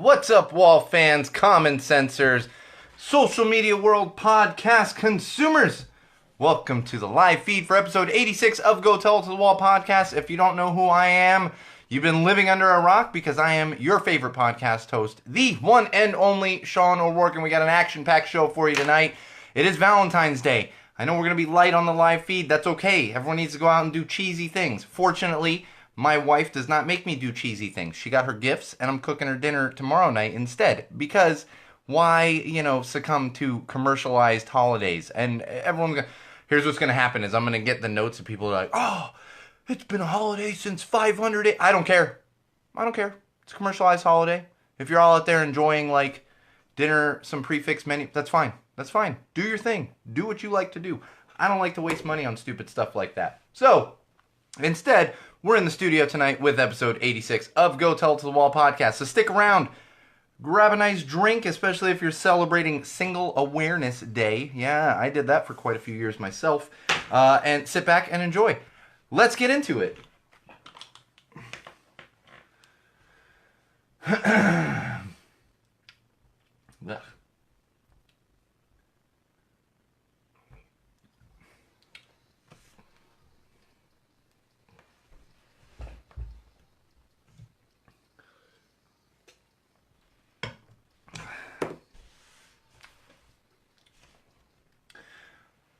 What's up, Wall fans, common sensors, social media world, podcast consumers? Welcome to the live feed for episode 86 of Go Tell It to the Wall podcast. If you don't know who I am, you've been living under a rock because I am your favorite podcast host, the one and only Sean O'Rourke, and we got an action-packed show for you tonight. It is Valentine's Day. I know we're going to be light on the live feed. That's okay. Everyone needs to go out and do cheesy things. Fortunately, my wife does not make me do cheesy things. She got her gifts, and I'm cooking her dinner tomorrow night instead. Because why, succumb to commercialized holidays? And here's what's going to happen is I'm going to get the notes of people who are like, oh, it's been a holiday since 500 days. I don't care. It's a commercialized holiday. If you're all out there enjoying, like, dinner, some prefix menu, that's fine. Do your thing. Do what you like to do. I don't like to waste money on stupid stuff like that. So, instead, we're in the studio tonight with episode 86 of Go Tell It to the Wall podcast. So stick around. Grab a nice drink, especially if you're celebrating Single Awareness Day. Yeah, I did that for quite a few years myself. And sit back and enjoy. Let's get into it. Ugh.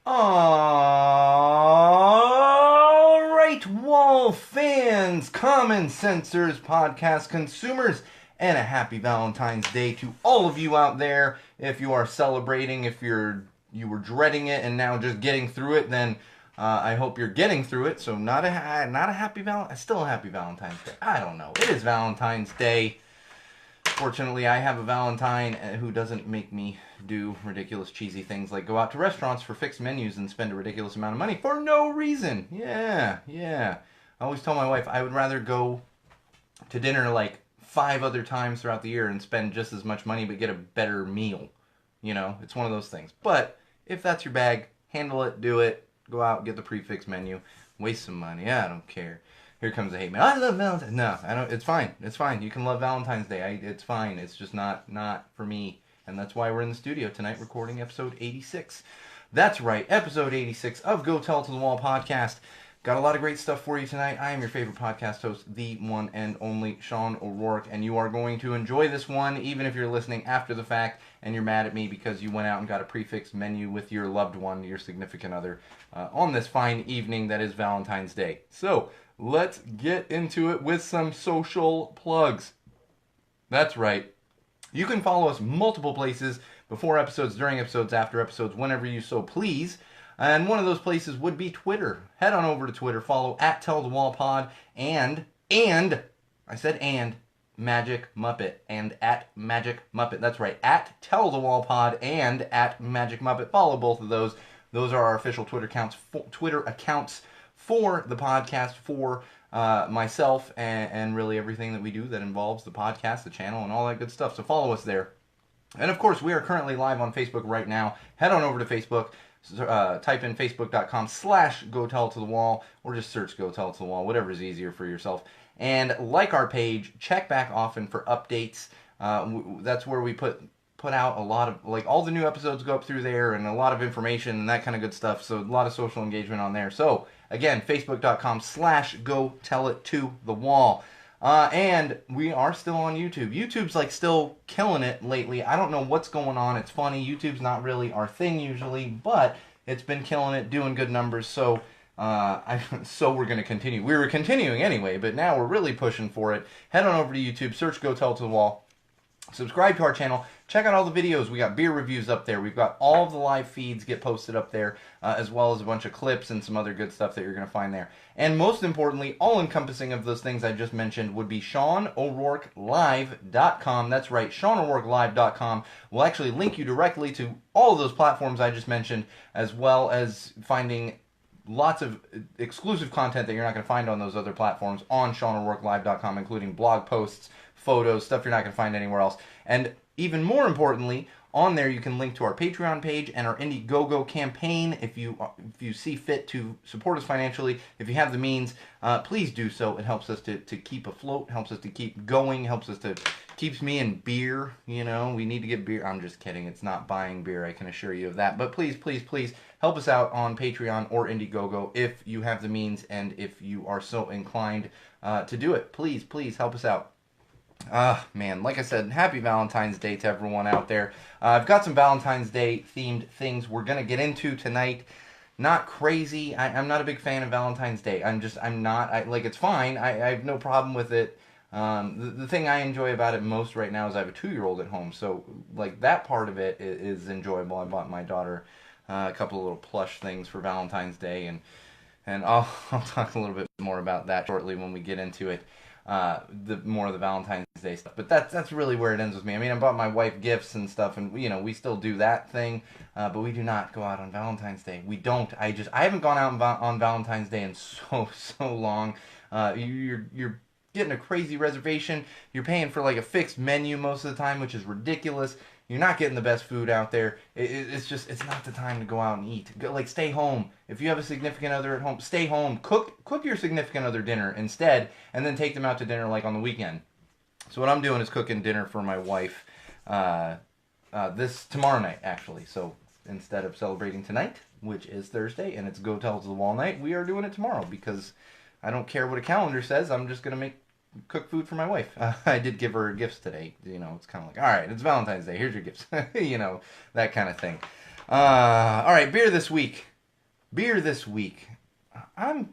All right, Wall fans, common sensors, podcast consumers, and a happy Valentine's Day to all of you out there. If you are celebrating, if you were dreading it and now just getting through it, then I hope you're getting through it. So still a happy Valentine's Day. I don't know. It is Valentine's Day. Fortunately, I have a Valentine who doesn't make me do ridiculous cheesy things like go out to restaurants for fixed menus and spend a ridiculous amount of money for no reason. Yeah. I always tell my wife I would rather go to dinner like 5 other times throughout the year and spend just as much money but get a better meal. It's one of those things. But if that's your bag, handle it, do it, go out, get the prefix menu, waste some money. I don't care. Here comes the hate mail. I love Valentine's. No, I don't. It's fine. You can love Valentine's Day. It's fine. It's just not for me. And that's why we're in the studio tonight recording episode 86. That's right, episode 86 of Go Tell It to the Wall podcast. Got a lot of great stuff for you tonight. I am your favorite podcast host, the one and only Sean O'Rourke, and you are going to enjoy this one, even if you're listening after the fact and you're mad at me because you went out and got a prefix menu with your loved one, your significant other, on this fine evening that is Valentine's Day. So, let's get into it with some social plugs. That's right. You can follow us multiple places, before episodes, during episodes, after episodes, whenever you so please. And one of those places would be Twitter. Head on over to Twitter, follow @TellTheWallPod and Magic Muppet and @Magic Muppet. That's right, @TellTheWallPod and @Magic Muppet. Follow both of those. Those are our official Twitter accounts for the podcast, for myself, and really everything that we do that involves the podcast, the channel, and all that good stuff. So follow us there. And of course, we are currently live on Facebook right now. Head on over to Facebook. Type in facebook.com/Go Tell It to the Wall, or just search Go Tell It to the Wall, whatever is easier for yourself. And like our page, check back often for updates. That's where we put out a lot of, like, all the new episodes go up through there, and a lot of information and that kind of good stuff. So a lot of social engagement on there. So again, facebook.com/Go Tell It to the Wall. And we are still on YouTube. YouTube's like still killing it lately. I don't know what's going on. It's funny. YouTube's not really our thing usually, but it's been killing it, doing good numbers. So, so we're going to continue. We were continuing anyway, but now we're really pushing for it. Head on over to YouTube, search Go Tell It to the Wall. Subscribe to our channel. Check out all the videos. We got beer reviews up there. We've got all of the live feeds get posted up there, as well as a bunch of clips and some other good stuff that you're going to find there. And most importantly, all-encompassing of those things I just mentioned would be SeanO'RourkeLive.com. That's right, SeanO'RourkeLive.com will actually link you directly to all of those platforms I just mentioned, as well as finding lots of exclusive content that you're not going to find on those other platforms on SeanO'RourkeLive.com, including blog posts, photos, stuff you're not going to find anywhere else. And even more importantly, On there, you can link to our Patreon page and our Indiegogo campaign if you see fit to support us financially. If you have the means, please do so. It helps us to keep afloat, helps us to keep going, keeps me in beer. We need to get beer. I'm just kidding. It's not buying beer, I can assure you of that. But please, please, please help us out on Patreon or Indiegogo if you have the means and if you are so inclined to do it. Please, please help us out. Man, like I said, happy Valentine's Day to everyone out there. I've got some Valentine's Day themed things we're going to get into tonight. Not crazy. I'm not a big fan of Valentine's Day. It's fine. I have no problem with it. The thing I enjoy about it most right now is I have a 2-year-old at home. So, like, that part of it is enjoyable. I bought my daughter a couple of little plush things for Valentine's Day, and I'll talk a little bit more about that shortly when we get into it. The more of the Valentine's Day stuff, but that's really where it ends with me. I mean, I bought my wife gifts and stuff, and we still do that thing, but we do not go out on Valentine's Day. We don't. I haven't gone out on Valentine's Day in so long. You're getting a crazy reservation. You're paying for like a fixed menu most of the time, which is ridiculous. You're not getting the best food out there. It's not the time to go out and eat. Stay home. If you have a significant other at home, stay home. Cook your significant other dinner instead, and then take them out to dinner like on the weekend. So what I'm doing is cooking dinner for my wife tomorrow night, actually. So instead of celebrating tonight, which is Thursday, and it's Go Tell to the Wall night, we are doing it tomorrow because I don't care what a calendar says. I'm just going to cook food for my wife. I did give her gifts today. It's kind of like, all right, it's Valentine's Day. Here's your gifts. That kind of thing. All right, beer this week. I'm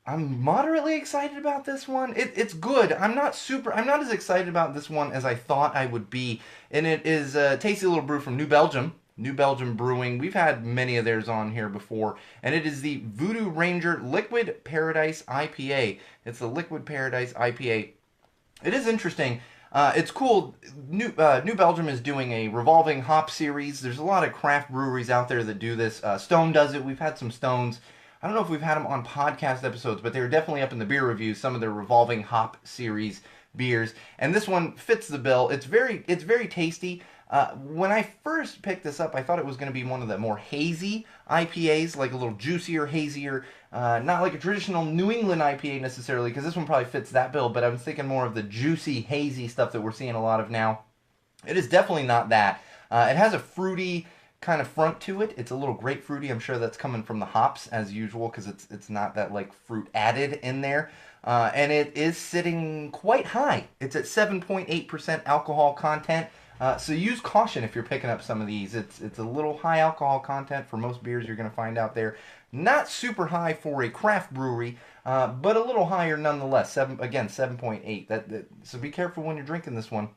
moderately excited about this one. It's good. I'm not as excited about this one as I thought I would be. And it is a tasty little brew from New Belgium. New Belgium Brewing. We've had many of theirs on here before, and it is the Voodoo Ranger Liquid Paradise IPA. It's the Liquid Paradise IPA. It is interesting. It's cool. New Belgium is doing a revolving hop series. There's a lot of craft breweries out there that do this. Stone does it. We've had some Stones. I don't know if we've had them on podcast episodes, but they were definitely up in the beer reviews, some of their revolving hop series beers. And this one fits the bill. It's very tasty. When I first picked this up, I thought it was going to be one of the more hazy IPAs, like a little juicier, hazier, not like a traditional New England IPA necessarily, because this one probably fits that bill, but I was thinking more of the juicy, hazy stuff that we're seeing a lot of now. It is definitely not that. It has a fruity kind of front to it. It's a little grapefruity. I'm sure that's coming from the hops as usual, because it's not that like fruit added in there. And it is sitting quite high. It's at 7.8% alcohol content. So use caution if you're picking up some of these. It's a little high alcohol content for most beers you're going to find out there. Not super high for a craft brewery, but a little higher nonetheless. 7.8. So be careful when you're drinking this one.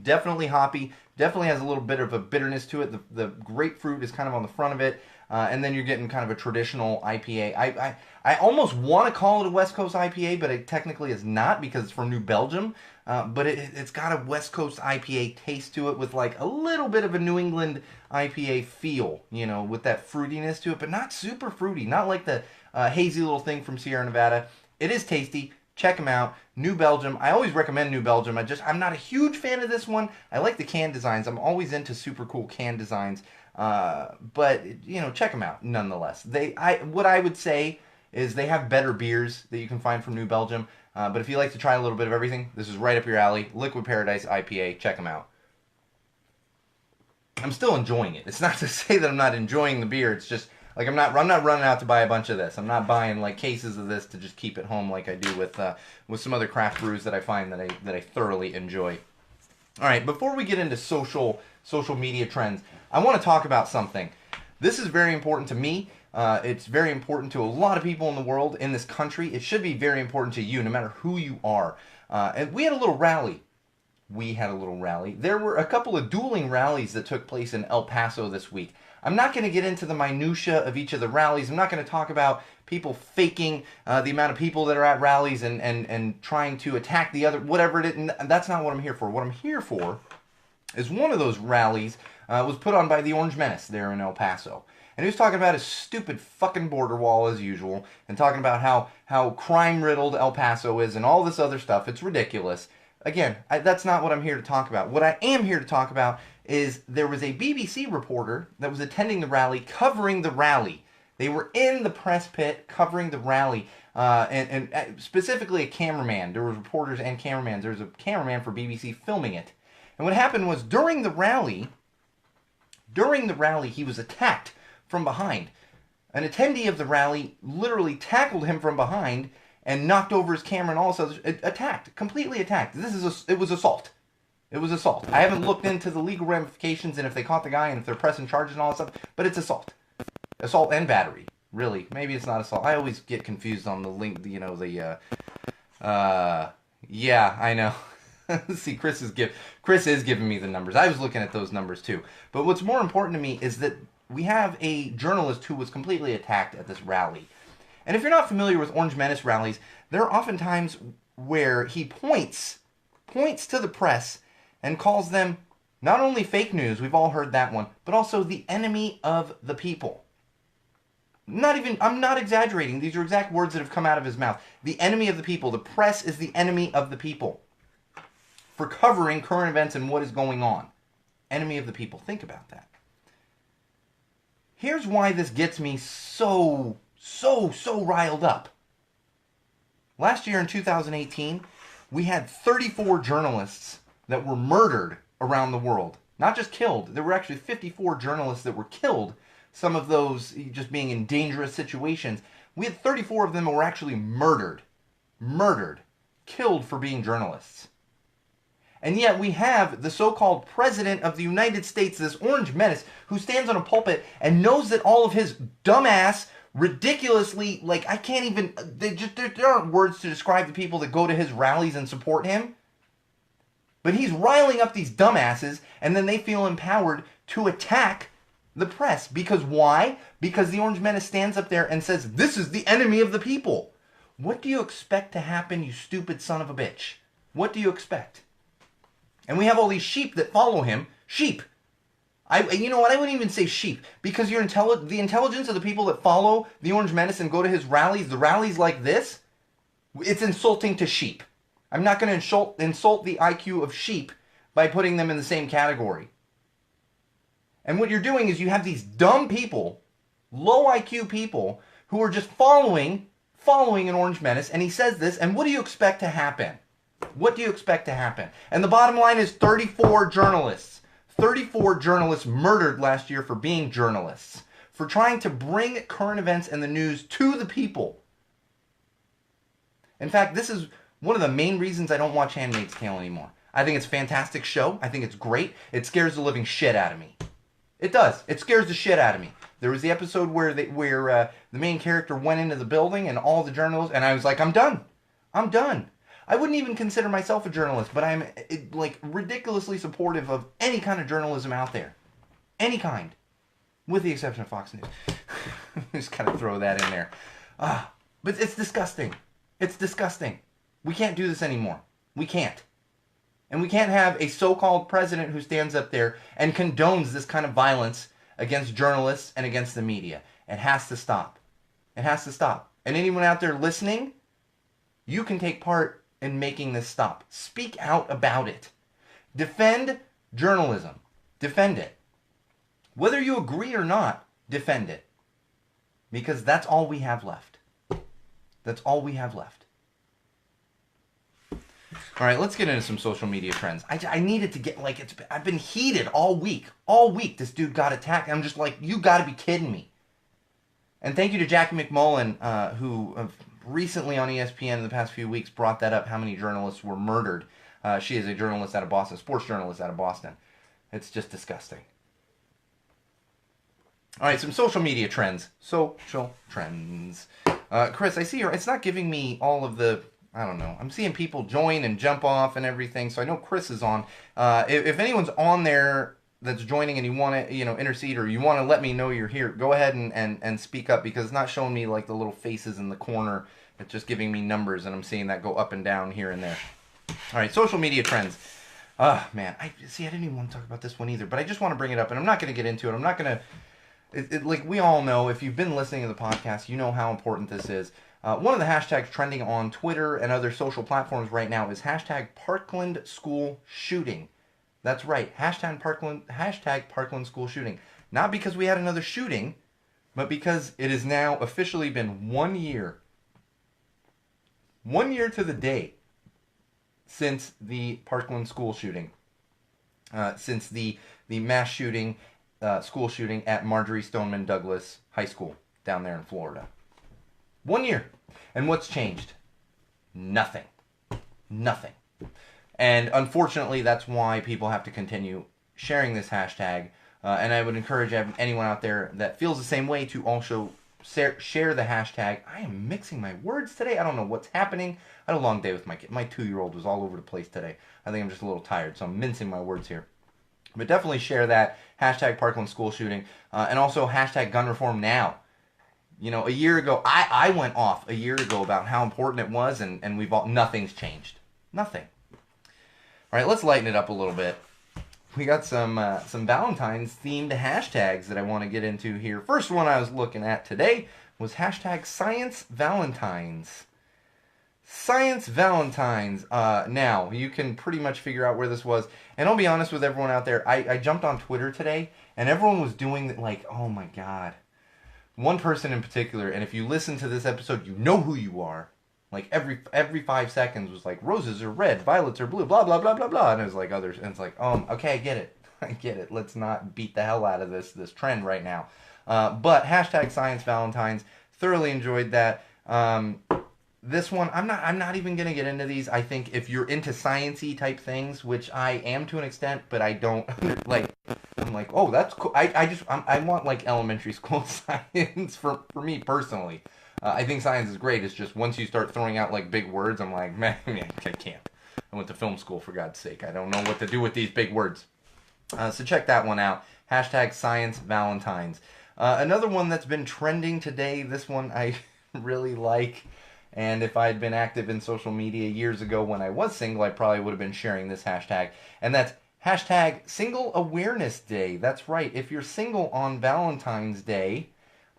Definitely hoppy. Definitely has a little bit of a bitterness to it. The grapefruit is kind of on the front of it. And then you're getting kind of a traditional IPA. I almost want to call it a West Coast IPA, but it technically is not because it's from New Belgium. But it's got a West Coast IPA taste to it with like a little bit of a New England IPA feel, with that fruitiness to it, but not super fruity. Not like the hazy little thing from Sierra Nevada. It is tasty. Check them out. New Belgium. I always recommend New Belgium. I'm not a huge fan of this one. I like the can designs. I'm always into super cool can designs. But check them out nonetheless. What I would say is they have better beers that you can find from New Belgium. But if you like to try a little bit of everything, this is right up your alley. Liquid Paradise IPA. Check them out. I'm still enjoying it. It's not to say that I'm not enjoying the beer. It's just like I'm not running out to buy a bunch of this. I'm not buying like cases of this to just keep at home like I do with some other craft brews that I find that I thoroughly enjoy. All right, before we get into social media trends, I want to talk about something. This is very important to me. It's very important to a lot of people in the world, in this country. It should be very important to you, no matter who you are. And we had a little rally. There were a couple of dueling rallies that took place in El Paso this week. I'm not going to get into the minutia of each of the rallies. I'm not going to talk about people faking the amount of people that are at rallies and trying to attack the other, whatever it is. And that's not what I'm here for. What I'm here for is one of those rallies was put on by the Orange Menace there in El Paso. And he was talking about his stupid fucking border wall as usual, and talking about how crime-riddled El Paso is and all this other stuff. It's ridiculous. Again, that's not what I'm here to talk about. What I am here to talk about is there was a BBC reporter that was attending the rally, covering the rally. They were in the press pit covering the rally, and specifically a cameraman. There were reporters and cameramans. There was a cameraman for BBC filming it. And what happened was during the rally, he was attacked from behind. An attendee of the rally literally tackled him from behind and knocked over his camera and all this other, attacked, completely attacked. It was assault. It was assault. I haven't looked into the legal ramifications and if they caught the guy and if they're pressing charges and all that stuff, but it's assault. Assault and battery, really. Maybe it's not assault. I always get confused on the link, yeah, I know. See, Chris is giving me the numbers. I was looking at those numbers too. But what's more important to me is that we have a journalist who was completely attacked at this rally. And if you're not familiar with Orange Menace rallies, there are often times where he points to the press and calls them not only fake news, we've all heard that one, but also the enemy of the people. I'm not exaggerating. These are exact words that have come out of his mouth. The enemy of the people. The press is the enemy of the people for covering current events and what is going on. Enemy of the people. Think about that. Here's why this gets me so riled up. Last year in 2018, we had 34 journalists that were murdered around the world. Not just killed. There were actually 54 journalists that were killed. Some of those just being in dangerous situations. We had 34 of them that were actually murdered. Killed for being journalists. And yet we have the so-called President of the United States, this Orange Menace, who stands on a pulpit and knows that all of his dumbass, ridiculously, I can't even, there aren't words to describe the people that go to his rallies and support him. But he's riling up these dumbasses, and then they feel empowered to attack the press. Because why? Because the Orange Menace stands up there and says, this is the enemy of the people. What do you expect to happen, you stupid son of a bitch? What do you expect? And we have all these sheep that follow him. Sheep. You know what? I wouldn't even say sheep. Because the intelligence of the people that follow the Orange Menace and go to his rallies, the rallies like this, it's insulting to sheep. I'm not going to insult the IQ of sheep by putting them in the same category. And what you're doing is you have these dumb people, low IQ people, who are just following an Orange Menace, and he says this, and what do you expect to happen? What do you expect to happen? And the bottom line is 34 journalists. 34 journalists murdered last year for being journalists, for trying to bring current events and the news to the people. In fact, this is one of the main reasons I don't watch Handmaid's Tale anymore. I think it's a fantastic show. I think it's great. It scares the living shit out of me. It does. It scares the shit out of me. There was the episode where the main character went into the building and all the journalists, and I was like, I'm done. I'm done. I wouldn't even consider myself a journalist, but I'm ridiculously supportive of any kind of journalism out there. Any kind. With the exception of Fox News. Just kind of throw that in there. But it's disgusting. It's disgusting. We can't do this anymore. We can't. And we can't have a so-called president who stands up there and condones this kind of violence against journalists and against the media. It has to stop. It has to stop. And anyone out there listening, you can take part in making this stop. Speak out about it. Defend journalism. Defend it. Whether you agree or not, defend it. Because that's all we have left. That's all we have left. All right, let's get into some social media trends. I needed to get, I've been heated all week. All week, this dude got attacked. I'm just like, you got to be kidding me. And thank you to Jackie McMullen, who recently on ESPN in the past few weeks brought that up, how many journalists were murdered. She is a journalist out of Boston, sports journalist out of Boston. It's just disgusting. All right, some social media trends. Social trends. Chris, I see here, it's not giving me all of the, I don't know. I'm seeing people join and jump off and everything, so I know Chris is on. If anyone's on there that's joining and you want to, intercede or you want to let me know you're here, go ahead and speak up, because it's not showing me like the little faces in the corner. It's just giving me numbers, and I'm seeing that go up and down here and there. All right, social media trends. Man, I didn't even want to talk about this one either, but I just want to bring it up, and I'm not going to get into it. I'm not going to, like we all know, if you've been listening to the podcast, you know how important this is. One of the hashtags trending on Twitter and other social platforms right now is hashtag Parkland School Shooting. That's right. Hashtag Parkland school shooting. Not because we had another shooting, but because it has now officially been 1 year. 1 year to the day since the Parkland school shooting. Since the mass shooting, school shooting at Marjory Stoneman Douglas High School down there in Florida. 1 year. And what's changed? Nothing. Nothing. And unfortunately, that's why people have to continue sharing this hashtag. And I would encourage anyone out there that feels the same way to also share the hashtag. I am mixing my words today. I don't know what's happening. I had a long day with my kid. My 2-year-old was all over the place today. I think I'm just a little tired, so I'm mincing my words here. But definitely share that hashtag Parkland school shooting, and also hashtag gun reform now. You know, a year ago, I went off a year ago about how important it was, and nothing's changed. Nothing. All right, let's lighten it up a little bit. We got some Valentine's themed hashtags that I want to get into here. First one I was looking at today was hashtag Science Valentines. Science Valentines. Now, you can pretty much figure out where this was. And I'll be honest with everyone out there. I jumped on Twitter today, and everyone was doing, like, oh my God. One person in particular, and if you listen to this episode, you know who you are. Like, every 5 seconds was like, roses are red, violets are blue, blah, blah, blah, blah, blah. And it was like others. And it's like, okay, I get it. I get it. Let's not beat the hell out of this trend right now. But hashtag Science Valentines. Thoroughly enjoyed that. This one, I'm not even gonna get into these. I think if you're into science-y type things, which I am to an extent, but I don't like. I'm like, oh, that's cool. I want like elementary school science for me personally. I think science is great. It's just once you start throwing out like big words, I'm like, man, I can't. I went to film school, for God's sake. I don't know what to do with these big words. So check that one out. Hashtag Science Valentines. Another one that's been trending today. This one I really like. And if I had been active in social media years ago when I was single, I probably would have been sharing this hashtag. And that's hashtag Single Awareness Day. That's right. If you're single on Valentine's Day,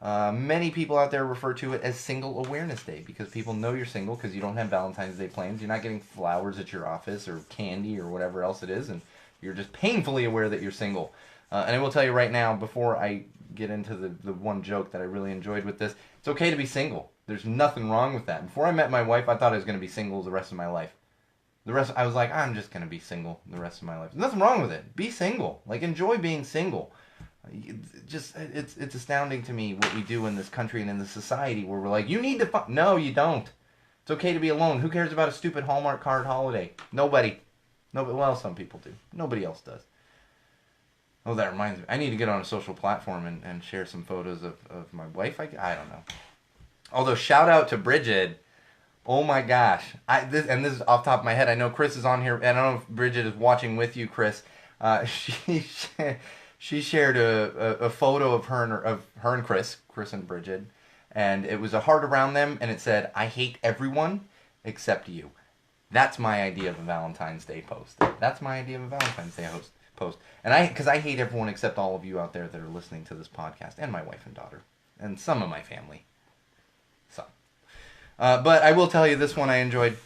many people out there refer to it as Single Awareness Day because people know you're single because you don't have Valentine's Day plans. You're not getting flowers at your office or candy or whatever else it is. And you're just painfully aware that you're single. And I will tell you right now, before I get into the one joke that I really enjoyed with this, it's okay to be single. There's nothing wrong with that. Before I met my wife, I thought I was going to be single the rest of my life. I was like, I'm just going to be single the rest of my life. There's nothing wrong with it. Be single. Like, enjoy being single. It's astounding to me what we do in this country and in this society where we're like, you need to no, you don't. It's okay to be alone. Who cares about a stupid Hallmark card holiday? Nobody. Well, some people do. Nobody else does. Oh, that reminds me. I need to get on a social platform and share some photos of my wife. I don't know. Although, shout out to Bridget. Oh my gosh. This is off the top of my head. I know Chris is on here. I don't know if Bridget is watching with you, Chris. She shared a photo of her and Chris and Bridget. And it was a heart around them. And it said, I hate everyone except you. That's my idea of a Valentine's Day post. That's my idea of a Valentine's Day post. And because I hate everyone except all of you out there that are listening to this podcast. And my wife and daughter. And some of my family. But I will tell you this one I enjoyed.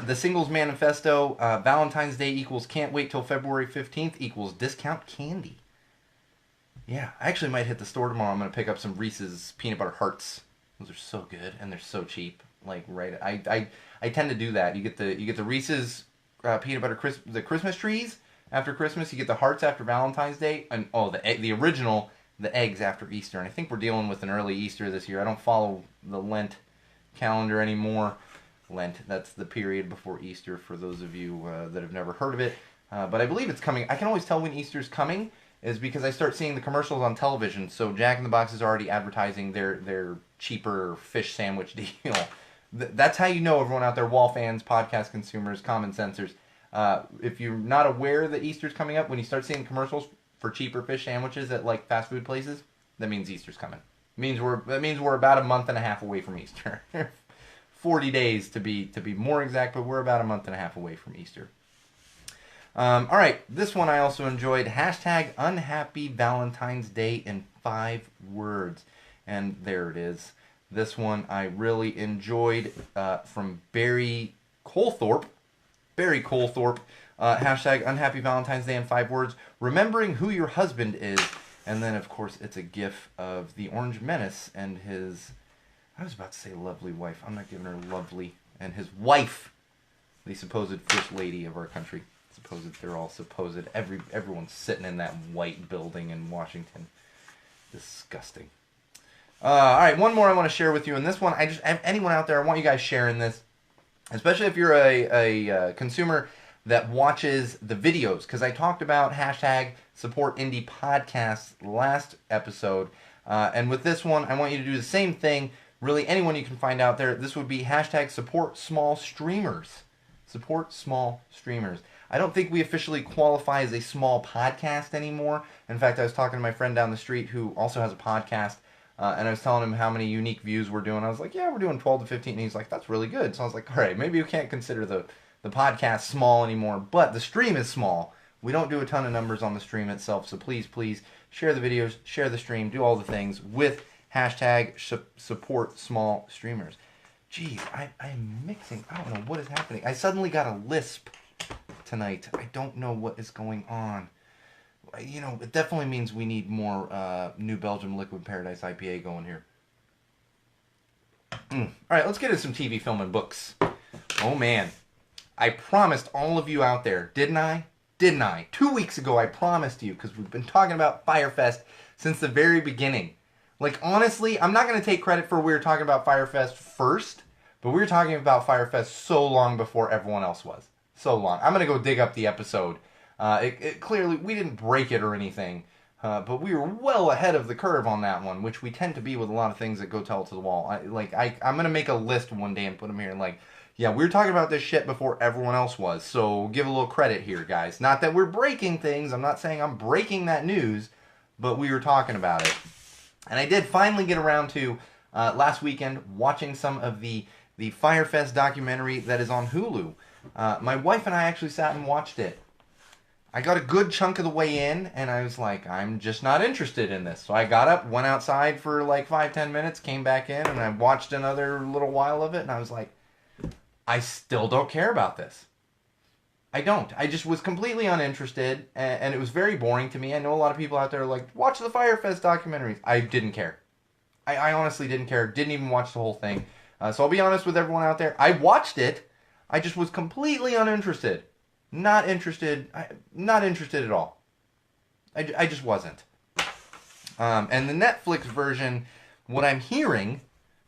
The Singles Manifesto, Valentine's Day equals can't wait till February 15th equals discount candy. Yeah, I actually might hit the store tomorrow. I'm going to pick up some Reese's Peanut Butter Hearts. Those are so good, and they're so cheap. Like, right, I tend to do that. You get the Reese's Peanut Butter the Christmas trees after Christmas. You get the Hearts after Valentine's Day. And, the original, the eggs after Easter. And I think we're dealing with an early Easter this year. I don't follow the Lent calendar anymore. Lent, that's the period before Easter for those of you that have never heard of it. But I believe it's coming. I can always tell when Easter's coming is because I start seeing the commercials on television. So Jack in the Box is already advertising their cheaper fish sandwich deal. That's how you know, everyone out there, wall fans, podcast consumers, common sensors. If you're not aware that Easter's coming up, when you start seeing commercials for cheaper fish sandwiches at like fast food places, that means Easter's coming. That means we're about a month and a half away from Easter. 40 days to be more exact, but we're about a month and a half away from Easter. All right, this one I also enjoyed. Hashtag Unhappy Valentine's Day in 5 words. And there it is. This one I really enjoyed from Barry Colthorpe. Barry Colthorpe Hashtag Unhappy Valentine's Day in 5 words. Remembering who your husband is. And then, of course, it's a gif of the Orange Menace and his... I was about to say lovely wife. I'm not giving her lovely. And his wife, the supposed first lady of our country. They're all supposed. Everyone's sitting in that white building in Washington. Disgusting. All right, one more I want to share with you. And this one, anyone out there, I want you guys sharing this. Especially if you're a consumer that watches the videos. Because I talked about hashtag support indie podcasts last episode. And with this one, I want you to do the same thing. Really, anyone you can find out there, this would be hashtag support small streamers. Support small streamers. I don't think we officially qualify as a small podcast anymore. In fact, I was talking to my friend down the street who also has a podcast. And I was telling him how many unique views we're doing. I was like, yeah, we're doing 12 to 15. And he's like, that's really good. So I was like, all right, maybe you can't consider the podcast small anymore. But the stream is small. We don't do a ton of numbers on the stream itself. So please, please share the videos, share the stream, do all the things with hashtag support small streamers. Geez, I'm mixing. I don't know what is happening. I suddenly got a lisp tonight. I don't know what is going on. You know, it definitely means we need more New Belgium Liquid Paradise IPA going here. All right, let's get into some TV, film, and books. Oh, man. I promised all of you out there, didn't I? Didn't I? 2 weeks ago, I promised you, because we've been talking about Fyre Fest since the very beginning. Like, honestly, I'm not going to take credit for we were talking about Fyre Fest first, but we were talking about Fyre Fest so long before everyone else was. So long. I'm going to go dig up the episode. It clearly, we didn't break it or anything, but we were well ahead of the curve on that one, which we tend to be with a lot of things that go tell to the wall. I'm going to make a list one day and put them here and like, yeah, we were talking about this shit before everyone else was, so give a little credit here, guys. Not that we're breaking things. I'm not saying I'm breaking that news, but we were talking about it. And I did finally get around to, last weekend, watching some of the Fyre Fest documentary that is on Hulu. My wife and I actually sat and watched it. I got a good chunk of the way in, and I was like, I'm just not interested in this. So I got up, went outside for like 5-10 minutes, came back in, and I watched another little while of it, and I was like, I still don't care about this. I don't. I just was completely uninterested, and it was very boring to me. I know a lot of people out there are like, watch the Fyre Fest documentaries. I didn't care. I honestly didn't care. Didn't even watch the whole thing. So I'll be honest with everyone out there. I watched it. I just was completely uninterested. Not interested. Not interested at all. I just wasn't. And the Netflix version, what I'm hearing,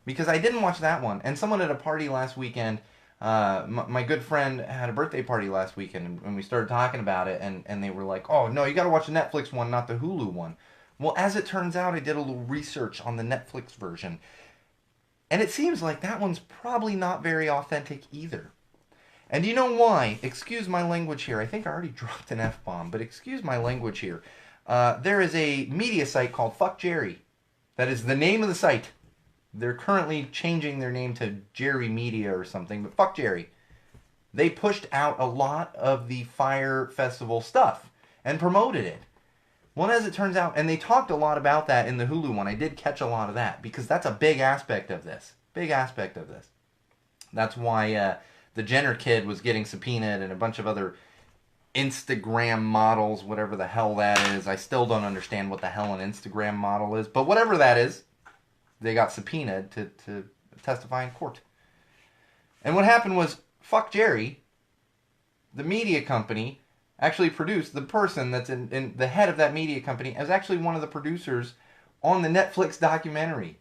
because I didn't watch that one, and someone at a party last weekend, my good friend had a birthday party last weekend, and we started talking about it, and they were like, oh, no, you got to watch the Netflix one, not the Hulu one. Well, as it turns out, I did a little research on the Netflix version, and it seems like that one's probably not very authentic either. And you know why? Excuse my language here. I think I already dropped an F-bomb, but excuse my language here. There is a media site called Fuck Jerry. That is the name of the site. They're currently changing their name to Jerry Media or something, but fuck Jerry. They pushed out a lot of the Fyre Festival stuff and promoted it. Well, as it turns out, and they talked a lot about that in the Hulu one. I did catch a lot of that because that's a big aspect of this. Big aspect of this. That's why... the Jenner kid was getting subpoenaed and a bunch of other Instagram models, whatever the hell that is. I still don't understand what the hell an Instagram model is. But whatever that is, they got subpoenaed to testify in court. And what happened was, Fuck Jerry, the media company, actually produced, the person that's in the head of that media company, is actually one of the producers on the Netflix documentary.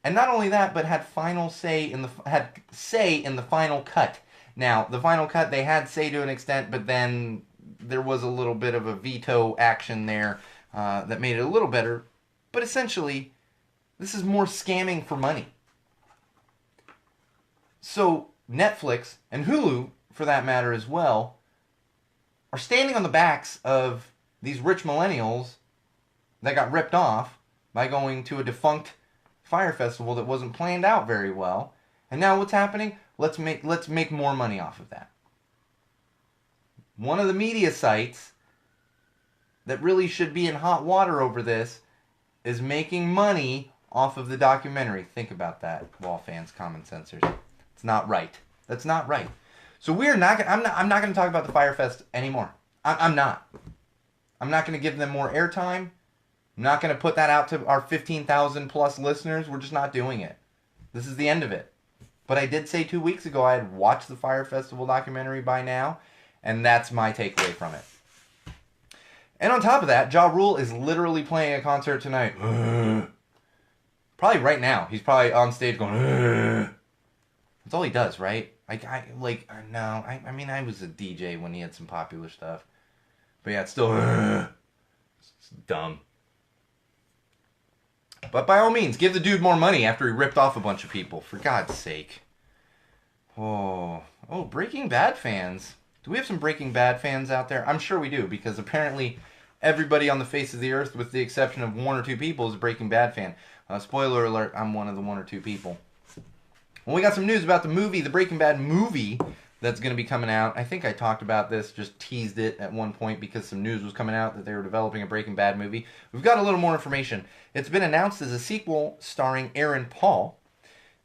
And not only that, but had say in the final cut. Now, the final cut, they had say to an extent, but then there was a little bit of a veto action there that made it a little better. But essentially, this is more scamming for money. So Netflix and Hulu, for that matter as well, are standing on the backs of these rich millennials that got ripped off by going to a defunct Fyre Festival that wasn't planned out very well. And now what's happening? Let's make more money off of that. One of the media sites that really should be in hot water over this is making money off of the documentary. Think about that, Wall fans, common sensors. It's not right. That's not right. So we're not gonna, I'm not going to talk about the Fyre Fest anymore. I'm not. I'm not going to give them more airtime. I'm not going to put that out to our 15,000 plus listeners. We're just not doing it. This is the end of it. But I did say 2 weeks ago I had watched the Fyre Festival documentary by now, and that's my takeaway from it. And on top of that, Ja Rule is literally playing a concert tonight. Probably right now. He's probably on stage going. That's all he does, right? I mean, I was a DJ when he had some popular stuff. But yeah, it's still. It's dumb. But by all means, give the dude more money after he ripped off a bunch of people. For God's sake. Oh, Breaking Bad fans. Do we have some Breaking Bad fans out there? I'm sure we do, because apparently everybody on the face of the earth, with the exception of one or two people, is a Breaking Bad fan. Spoiler alert, I'm one of the one or two people. Well, we got some news about the movie, the Breaking Bad movie, that's going to be coming out. I think I talked about this, just teased it at one point because some news was coming out that they were developing a Breaking Bad movie. We've got a little more information. It's been announced as a sequel starring Aaron Paul.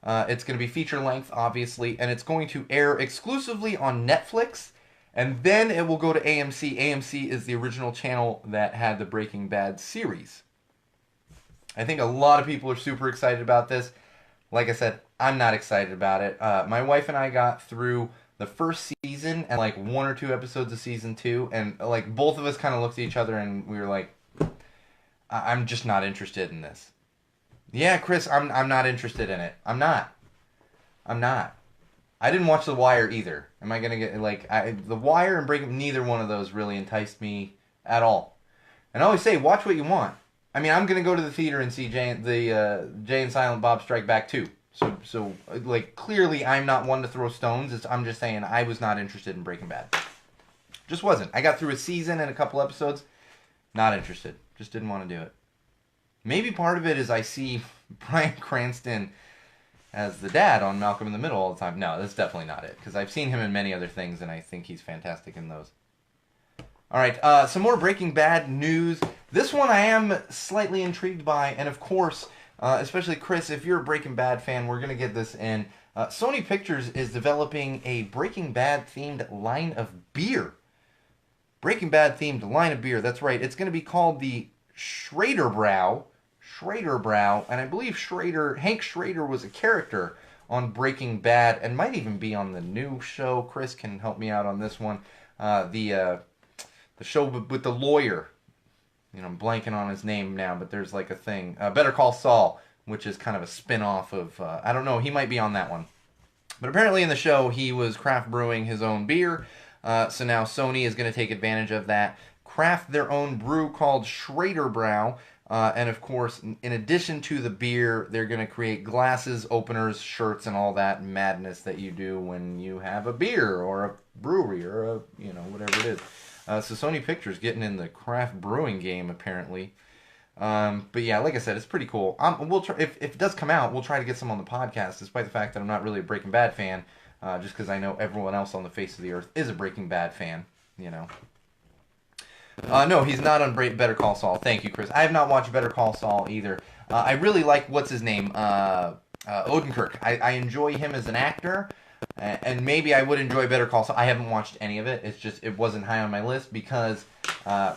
It's going to be feature-length, obviously, and it's going to air exclusively on Netflix, and then it will go to AMC. AMC is the original channel that had the Breaking Bad series. I think a lot of people are super excited about this. Like I said, I'm not excited about it. My wife and I got through the first season and like one or two episodes of season 2, and like both of us kind of looked at each other and we were like, I'm just not interested in this. Yeah, Chris, I'm not interested in it. I'm not. I didn't watch The Wire either. Am I gonna get like The Wire and Breaking? Neither one of those really enticed me at all. And I always say, watch what you want. I mean, I'm gonna go to the theater and see Jay and Silent Bob Strike Back 2. So like clearly, I'm not one to throw stones. I'm just saying I was not interested in Breaking Bad. Just wasn't. I got through a season and a couple episodes. Not interested. Just didn't want to do it. Maybe part of it is I see Bryan Cranston as the dad on Malcolm in the Middle all the time. No, that's definitely not it, because I've seen him in many other things, and I think he's fantastic in those. All right, some more Breaking Bad news. This one I am slightly intrigued by, and of course, especially Chris, if you're a Breaking Bad fan, we're going to get this in. Sony Pictures is developing a Breaking Bad themed line of beer. Breaking Bad themed line of beer, that's right. It's going to be called the Schrader Brow, and I believe Hank Schrader was a character on Breaking Bad and might even be on the new show. Chris can help me out on this one. The show with the lawyer. You know, I'm blanking on his name now, but there's like a thing. Better Call Saul, which is kind of a spin-off of, I don't know, he might be on that one. But apparently in the show, he was craft brewing his own beer. So now Sony is going to take advantage of that, craft their own brew called Schrader Brow. And of course, in addition to the beer, they're going to create glasses, openers, shirts, and all that madness that you do when you have a beer or a brewery or a, whatever it is. So Sony Pictures getting in the craft brewing game, apparently. But yeah, like I said, it's pretty cool. We'll try, if it does come out, we'll try to get some on the podcast, despite the fact that I'm not really a Breaking Bad fan, just because I know everyone else on the face of the earth is a Breaking Bad fan, No, he's not on Better Call Saul. Thank you, Chris. I have not watched Better Call Saul either. I really like, what's his name? Odenkirk. I enjoy him as an actor. And maybe I would enjoy Better Call Saul. I haven't watched any of it. It's just, it wasn't high on my list because I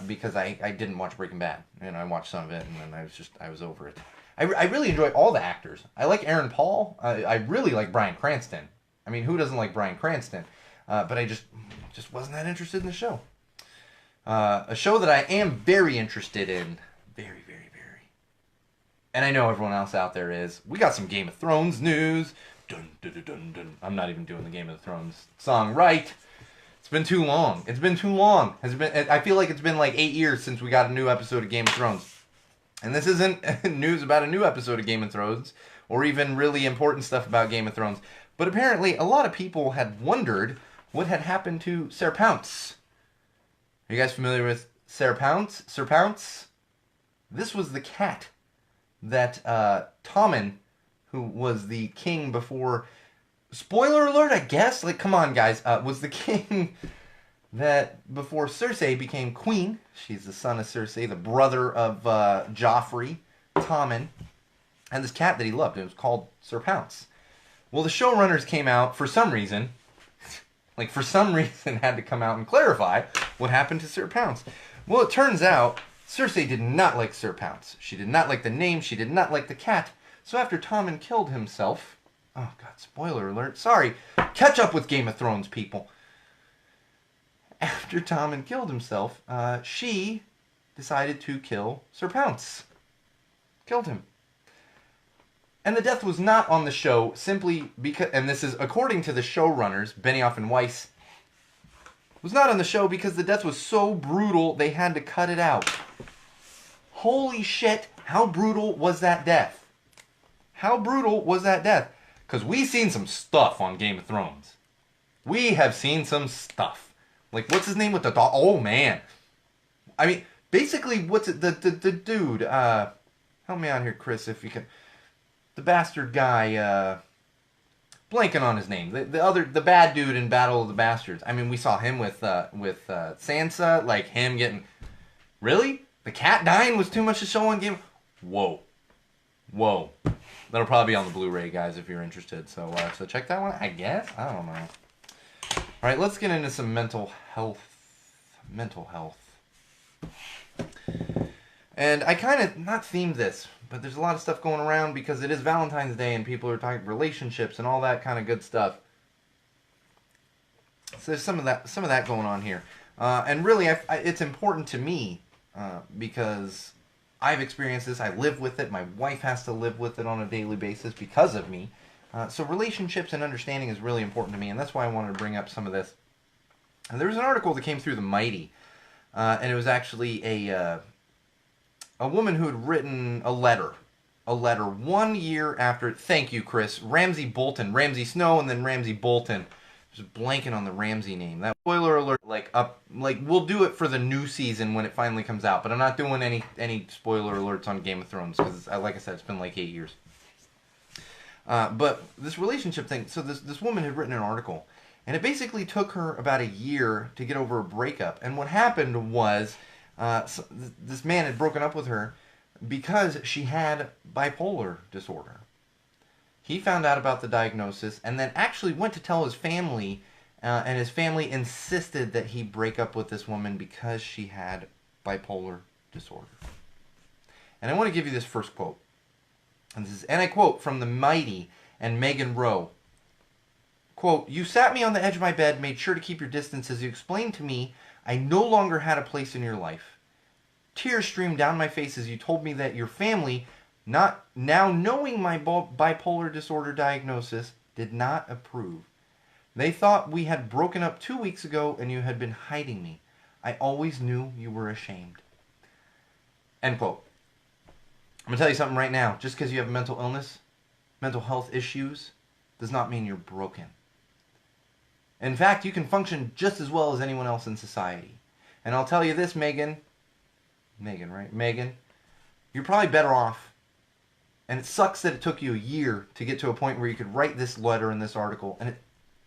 didn't watch Breaking Bad. I watched some of it and then I was over it. I really enjoy all the actors. I like Aaron Paul. I really like Bryan Cranston. I mean, who doesn't like Bryan Cranston? But I just wasn't that interested in the show. A show that I am very interested in. Very, very, very. And I know everyone else out there is. We got some Game of Thrones news. Dun, dun, dun, dun, dun. I'm not even doing the Game of Thrones song right. It's been too long. I feel like it's been like 8 years since we got a new episode of Game of Thrones. And this isn't news about a new episode of Game of Thrones, or even really important stuff about Game of Thrones. But apparently, a lot of people had wondered what had happened to Sir Pounce. Are you guys familiar with Sir Pounce? Sir Pounce? This was the cat that Tommen, who was the king before... Spoiler alert, I guess? Like, come on, guys. Was the king that before Cersei became queen. She's the son of Cersei, the brother of Joffrey, Tommen. And this cat that he loved. It was called Sir Pounce. Well, the showrunners came out, for some reason... like for some reason had to come out and clarify what happened to Sir Pounce. Well, it turns out Cersei did not like Sir Pounce. She did not like the name. She did not like the cat. So after Tommen killed himself... Oh, God, spoiler alert. Sorry. Catch up with Game of Thrones, people. After Tommen killed himself, she decided to kill Sir Pounce. Killed him. And the death was not on the show simply because... And this is according to the showrunners, Benioff and Weiss. Was not on the show because the death was so brutal they had to cut it out. Holy shit, how brutal was that death? How brutal was that death? Because we've seen some stuff on Game of Thrones. We have seen some stuff. Like, what's his name with the dog? Oh, man. I mean, basically, what's it? The dude, help me out here, Chris, if you can. The bastard guy, blanking on his name. The bad dude in Battle of the Bastards. I mean, we saw him with Sansa, like him getting... Really? The cat dying was too much to show on Game... Whoa. Whoa. That'll probably be on the Blu-ray, guys, if you're interested. So check that one, I guess? I don't know. All right, let's get into some mental health. Mental health. And I kind of, not themed this, but there's a lot of stuff going around because it is Valentine's Day and people are talking relationships and all that kind of good stuff. So there's some of that going on here. And really, it's important to me because... I've experienced this. I live with it. My wife has to live with it on a daily basis because of me. So relationships and understanding is really important to me, and that's why I wanted to bring up some of this. And there was an article that came through the Mighty, and it was actually a woman who had written a letter 1 year after. Thank you, Chris. Ramsay Bolton, Ramsay Snow, and then Ramsay Bolton. Just blanking on the Ramsay name. That spoiler alert, like we'll do it for the new season when it finally comes out. But I'm not doing any spoiler alerts on Game of Thrones because, like I said, it's been like 8 years. But this relationship thing. So this woman had written an article, and it basically took her about a year to get over a breakup. And what happened was, this man had broken up with her because she had bipolar disorder. He found out about the diagnosis and then actually went to tell his family, and his family insisted that he break up with this woman because she had bipolar disorder. And I want to give you this first quote. And I quote from the Mighty and Megan Rowe. Quote, "You sat me on the edge of my bed, made sure to keep your distance as you explained to me I no longer had a place in your life. Tears streamed down my face as you told me that your family... not now knowing my bipolar disorder diagnosis, did not approve. They thought we had broken up 2 weeks ago and you had been hiding me. I always knew you were ashamed." End quote. I'm going to tell you something right now. Just because you have mental illness, mental health issues, does not mean you're broken. In fact, you can function just as well as anyone else in society. And I'll tell you this, Megan, right? Megan, you're probably better off. And it sucks that it took you a year to get to a point where you could write this letter and this article. And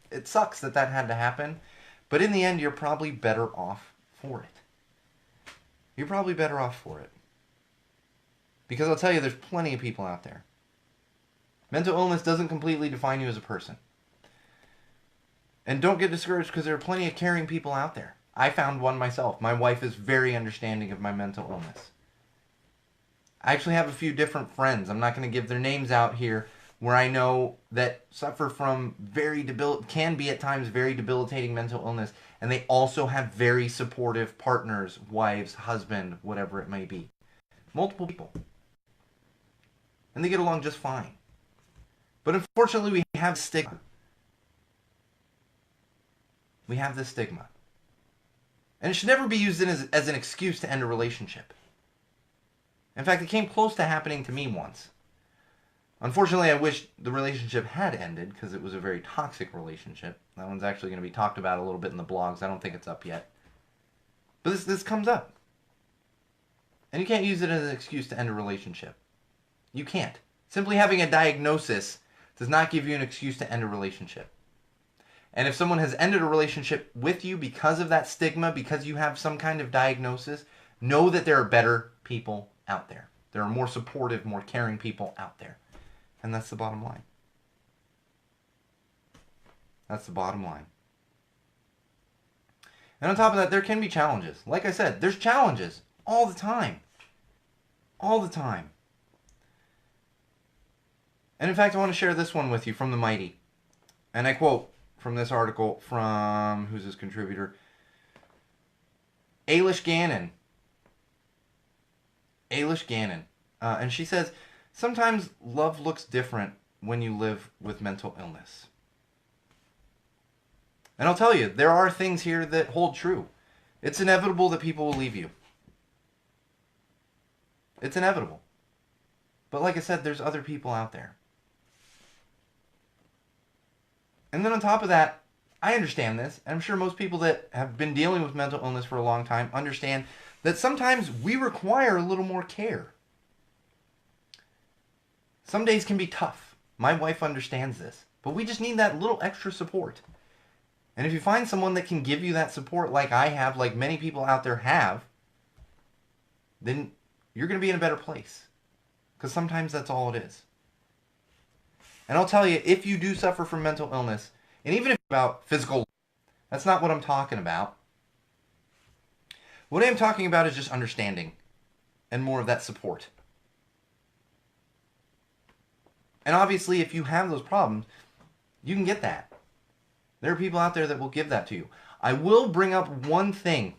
it sucks that had to happen. But in the end, you're probably better off for it. You're probably better off for it. Because I'll tell you, there's plenty of people out there. Mental illness doesn't completely define you as a person. And don't get discouraged because there are plenty of caring people out there. I found one myself. My wife is very understanding of my mental illness. I actually have a few different friends, I'm not going to give their names out here, where I know that suffer from can be at times very debilitating mental illness, and they also have very supportive partners, wives, husband, whatever it may be. Multiple people. And they get along just fine. But unfortunately, we have stigma. We have this stigma. And it should never be used as an excuse to end a relationship. In fact, it came close to happening to me once. Unfortunately, I wish the relationship had ended because it was a very toxic relationship. That one's actually going to be talked about a little bit in the blogs. I don't think it's up yet. But this comes up. And you can't use it as an excuse to end a relationship. You can't. Simply having a diagnosis does not give you an excuse to end a relationship. And if someone has ended a relationship with you because of that stigma, because you have some kind of diagnosis, know that there are better people out there. There are more supportive, more caring people out there. And that's the bottom line. That's the bottom line. And on top of that, there can be challenges. Like I said, there's challenges all the time. All the time. And in fact, I want to share this one with you from The Mighty. And I quote from this article from, who's this contributor? Ailish Gannon. Ailish Gannon. And she says, sometimes love looks different when you live with mental illness. And I'll tell you, there are things here that hold true. It's inevitable that people will leave you. It's inevitable. But like I said, there's other people out there. And then on top of that, I understand this, and I'm sure most people that have been dealing with mental illness for a long time understand that sometimes we require a little more care. Some days can be tough. My wife understands this. But we just need that little extra support. And if you find someone that can give you that support like I have, like many people out there have, then you're going to be in a better place. Because sometimes that's all it is. And I'll tell you, if you do suffer from mental illness, and even if it's about physical, that's not what I'm talking about. What I am talking about is just understanding and more of that support. And obviously, if you have those problems, you can get that. There are people out there that will give that to you. I will bring up one thing,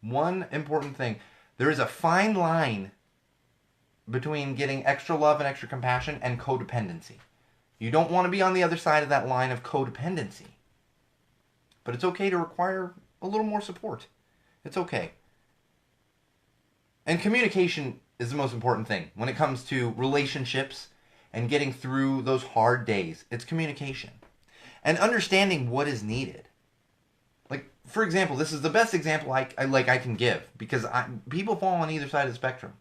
one important thing. There is a fine line between getting extra love and extra compassion and codependency. You don't want to be on the other side of that line of codependency. But it's okay to require a little more support. It's okay. And communication is the most important thing when it comes to relationships and getting through those hard days. It's communication. And understanding what is needed. Like, for example, this is the best example I can give because people fall on either side of the spectrum.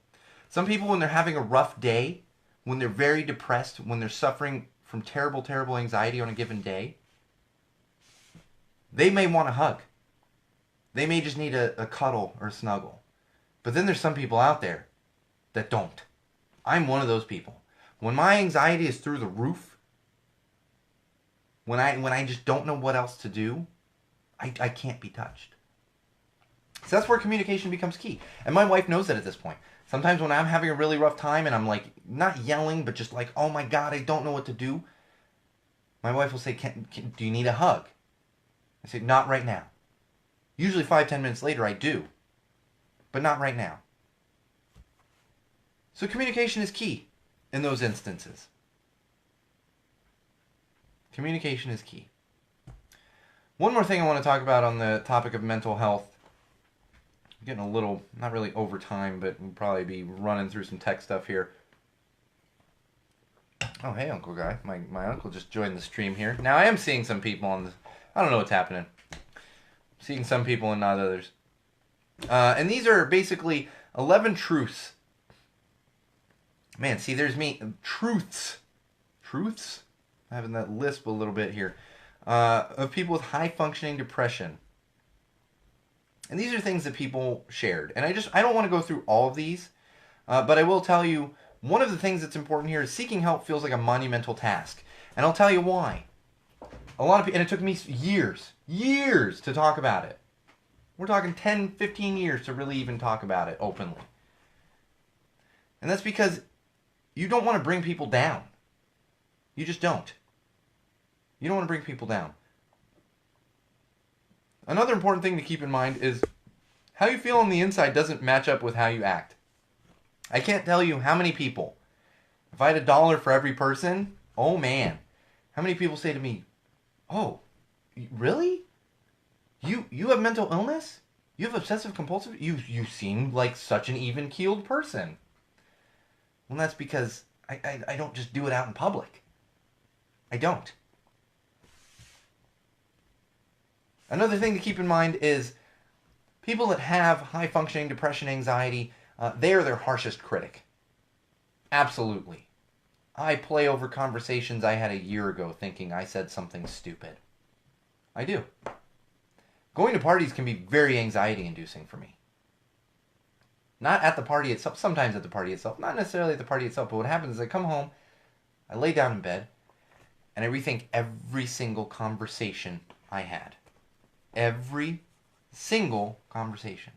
Some people, when they're having a rough day, when they're very depressed, when they're suffering from terrible, terrible anxiety on a given day, they may want a hug. They may just need a cuddle or a snuggle. But then there's some people out there that don't. I'm one of those people. When my anxiety is through the roof, when I just don't know what else to do, I can't be touched. So that's where communication becomes key. And my wife knows that at this point. Sometimes when I'm having a really rough time and I'm like, not yelling, but just like, oh my God, I don't know what to do. My wife will say, do you need a hug? I say, not right now. Usually 5-10 minutes later I do. But not right now. So communication is key in those instances. Communication is key. One more thing I want to talk about on the topic of mental health. I'm getting a little, not really over time, but we'll probably be running through some tech stuff here. Oh, hey, Uncle Guy. My uncle just joined the stream here. Now, I am seeing some people on the... I don't know what's happening. Seeing some people and not others. And these are basically 11 truths. Man, see, there's me. Truths. Truths? I'm having that lisp a little bit here. Of people with high-functioning depression. And these are things that people shared. And I don't want to go through all of these. But I will tell you, one of the things that's important here is seeking help feels like a monumental task. And I'll tell you why. A lot of people, and it took me years to talk about it. We're talking 10, 15 years to really even talk about it openly. And that's because you don't want to bring people down. You just don't. You don't want to bring people down. Another important thing to keep in mind is how you feel on the inside doesn't match up with how you act. I can't tell you how many people, if I had $1 for every person, oh man, how many people say to me, oh, really? You have mental illness? You have obsessive compulsive? You seem like such an even-keeled person. Well, that's because I don't just do it out in public. I don't. Another thing to keep in mind is people that have high-functioning depression, anxiety, they are their harshest critic. Absolutely. I play over conversations I had a year ago thinking I said something stupid. I do. Going to parties can be very anxiety-inducing for me. Not at the party itself, sometimes at the party itself, not necessarily at the party itself, but what happens is I come home, I lay down in bed, and I rethink every single conversation I had. Every Single conversation.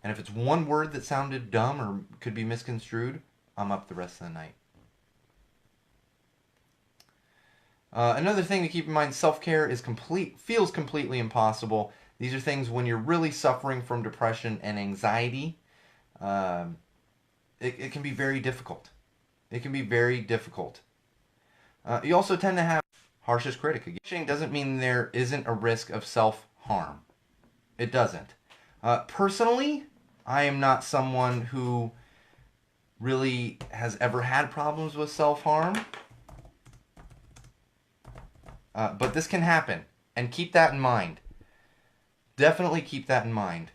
And if it's one word that sounded dumb or could be misconstrued, I'm up the rest of the night. Another thing to keep in mind, self-care feels completely impossible. These are things when you're really suffering from depression and anxiety. It can be very difficult. It can be very difficult. You also tend to have harshest critic. Again, doesn't mean there isn't a risk of self-harm. It doesn't. Personally, I am not someone who really has ever had problems with self-harm. But this can happen. And keep that in mind. Definitely keep that in mind.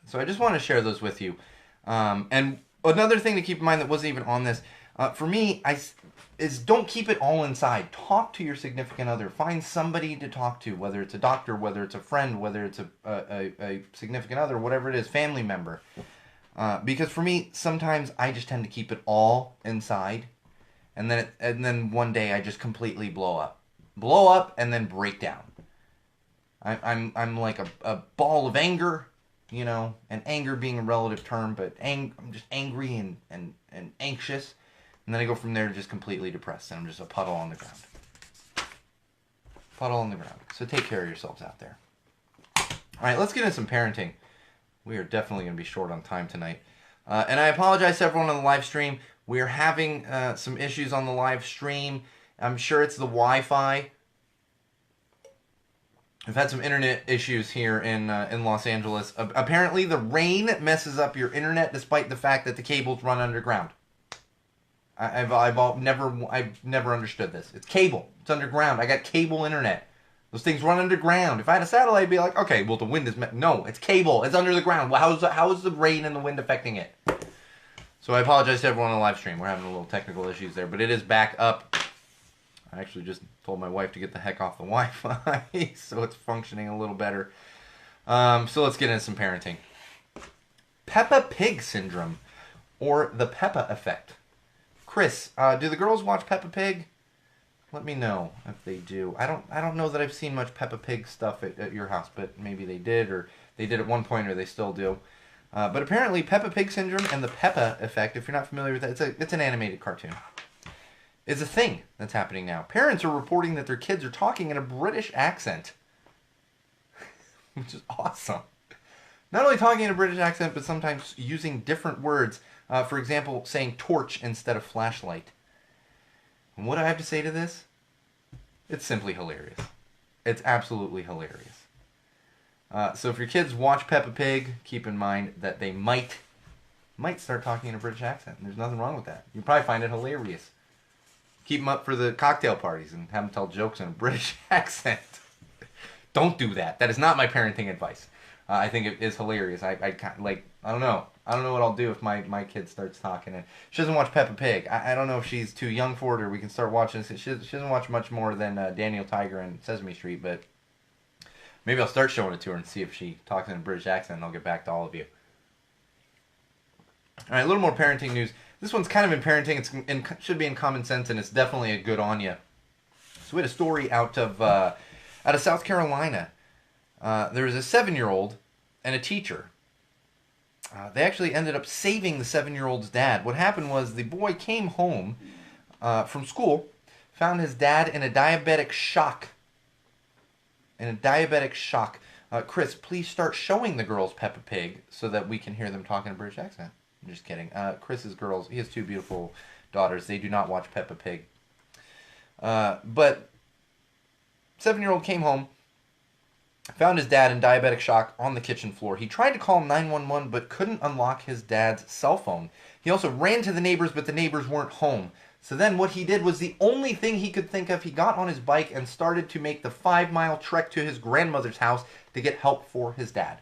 So I just want to share those with you. And another thing to keep in mind that wasn't even on this, for me, is don't keep it all inside. Talk to your significant other. Find somebody to talk to, whether it's a doctor, whether it's a friend, whether it's a significant other, whatever it is, family member. Because for me, sometimes I just tend to keep it all inside, and then one day I just completely blow up, and then break down. I'm like a ball of anger. And anger being a relative term, but I'm just angry and anxious. And then I go from there just completely depressed, and I'm just a puddle on the ground. Puddle on the ground. So take care of yourselves out there. All right, let's get into some parenting. We are definitely going to be short on time tonight. And I apologize to everyone on the live stream. We're having some issues on the live stream. I'm sure it's the Wi-Fi. I've had some internet issues here in Los Angeles. Apparently, the rain messes up your internet, despite the fact that the cables run underground. I've never understood this. It's cable. It's underground. I got cable internet. Those things run underground. If I had a satellite, I'd be like, okay, well the wind is no, it's cable. It's under the ground. Well, how is the rain and the wind affecting it? So I apologize to everyone on the live stream. We're having a little technical issues there, but it is back up. I actually just told my wife to get the heck off the Wi-Fi, so it's functioning a little better. So let's get into some parenting. Peppa Pig syndrome, or the Peppa effect. Chris, do the girls watch Peppa Pig? Let me know if they do. I don't know that I've seen much Peppa Pig stuff at your house, but maybe they did, or they did at one point, or they still do. But apparently, Peppa Pig syndrome and the Peppa effect, if you're not familiar with that, it's an animated cartoon. Is a thing that's happening now. Parents are reporting that their kids are talking in a British accent, which is awesome. Not only talking in a British accent, but sometimes using different words. For example, saying torch instead of flashlight. And what do I have to say to this? It's simply hilarious. It's absolutely hilarious. So if your kids watch Peppa Pig, keep in mind that they might start talking in a British accent. There's nothing wrong with that. You probably find it hilarious. Keep them up for the cocktail parties and have them tell jokes in a British accent. Don't do that. That is not my parenting advice. I think it is hilarious. I don't know. I don't know what I'll do if my kid starts talking. And she doesn't watch Peppa Pig. I don't know if she's too young for it, or we can start watching. She doesn't watch much more than Daniel Tiger and Sesame Street, but maybe I'll start showing it to her and see if she talks in a British accent, and I'll get back to all of you. All right, a little more parenting news. This one's kind of in parenting. It should be in common sense, and it's definitely a good on you. So we had a story out of South Carolina. There was a 7-year-old and a teacher. They actually ended up saving the 7-year-old's dad. What happened was the boy came home from school, found his dad in a diabetic shock. Chris, please start showing the girls Peppa Pig so that we can hear them talk in a British accent. I'm just kidding. Chris's girls, he has 2 beautiful daughters. They do not watch Peppa Pig. But 7-year-old came home, found his dad in diabetic shock on the kitchen floor. He tried to call 911 but couldn't unlock his dad's cell phone. He also ran to the neighbors, but the neighbors weren't home. So then what he did was the only thing he could think of. He got on his bike and started to make the 5-mile trek to his grandmother's house to get help for his dad.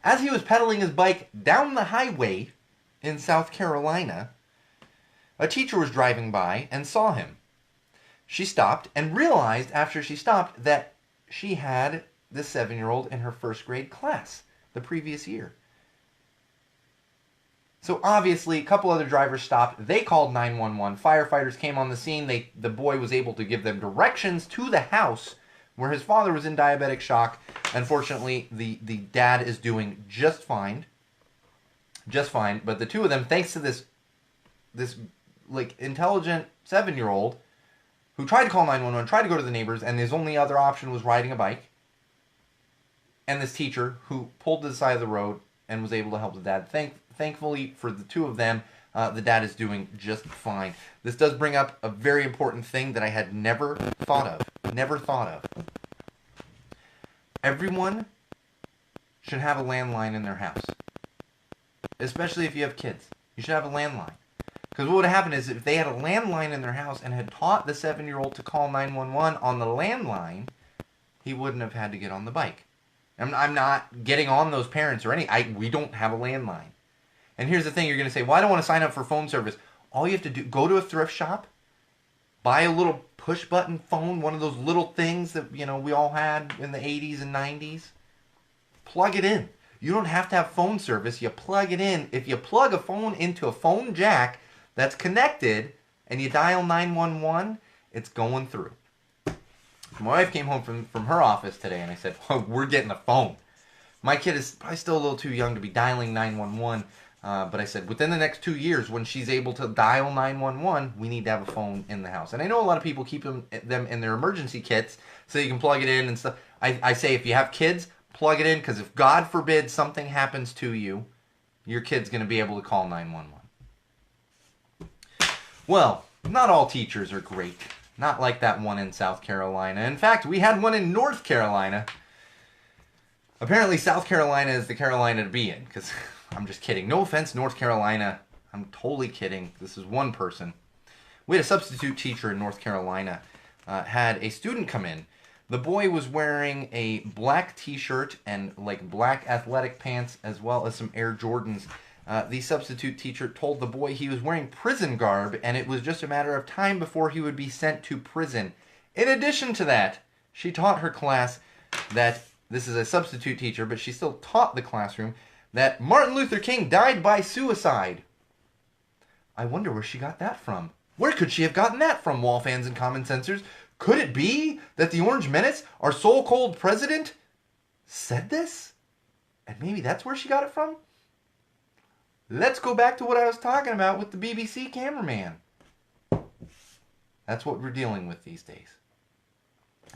As he was pedaling his bike down the highway in South Carolina, a teacher was driving by and saw him. She stopped and realized after she stopped that she had the 7-year-old in her 1st grade class the previous year. So obviously, a couple other drivers stopped. They called 911. Firefighters came on the scene. The boy was able to give them directions to the house where his father was in diabetic shock. Unfortunately, the dad is doing just fine. Just fine. But the two of them, thanks to this like intelligent 7-year-old who tried to call 911, tried to go to the neighbors, and his only other option was riding a bike. And this teacher who pulled to the side of the road and was able to help the dad. Thankfully for the two of them, the dad is doing just fine. This does bring up a very important thing that I had never thought of. Never thought of. Everyone should have a landline in their house. Especially if you have kids. You should have a landline. Because what would happen is if they had a landline in their house and had taught the 7-year-old to call 911 on the landline, he wouldn't have had to get on the bike. I'm not getting on those parents or we don't have a landline. And here's the thing, you're going to say, well, I don't want to sign up for phone service. All you have to do, go to a thrift shop, buy a little push button phone, one of those little things that, we all had in the 80s and 90s. Plug it in. You don't have to have phone service. You plug it in. If you plug a phone into a phone jack that's connected and you dial 911, it's going through. My wife came home from her office today and I said, oh, we're getting a phone. My kid is probably still a little too young to be dialing 911, but I said within the next 2 years when she's able to dial 911, we need to have a phone in the house. And I know a lot of people keep them in their emergency kits so you can plug it in and stuff. I say if you have kids, plug it in because if God forbid something happens to you, your kid's going to be able to call 911. Well, not all teachers are great. Not like that one in South Carolina. In fact, we had one in North Carolina. Apparently, South Carolina is the Carolina to be in. Because, I'm just kidding. No offense, North Carolina. I'm totally kidding. This is one person. We had a substitute teacher in North Carolina. Had a student come in. The boy was wearing a black t-shirt and black athletic pants as well as some Air Jordans. The substitute teacher told the boy he was wearing prison garb and it was just a matter of time before he would be sent to prison. In addition to that, she taught her class that, this is a substitute teacher, but she still taught the classroom, that Martin Luther King died by suicide. I wonder where she got that from. Where could she have gotten that from, wall fans and common sensors? Could it be that the Orange Menace, our so-called president, said this? And maybe that's where she got it from? Let's go back to what I was talking about with the BBC cameraman. That's what we're dealing with these days.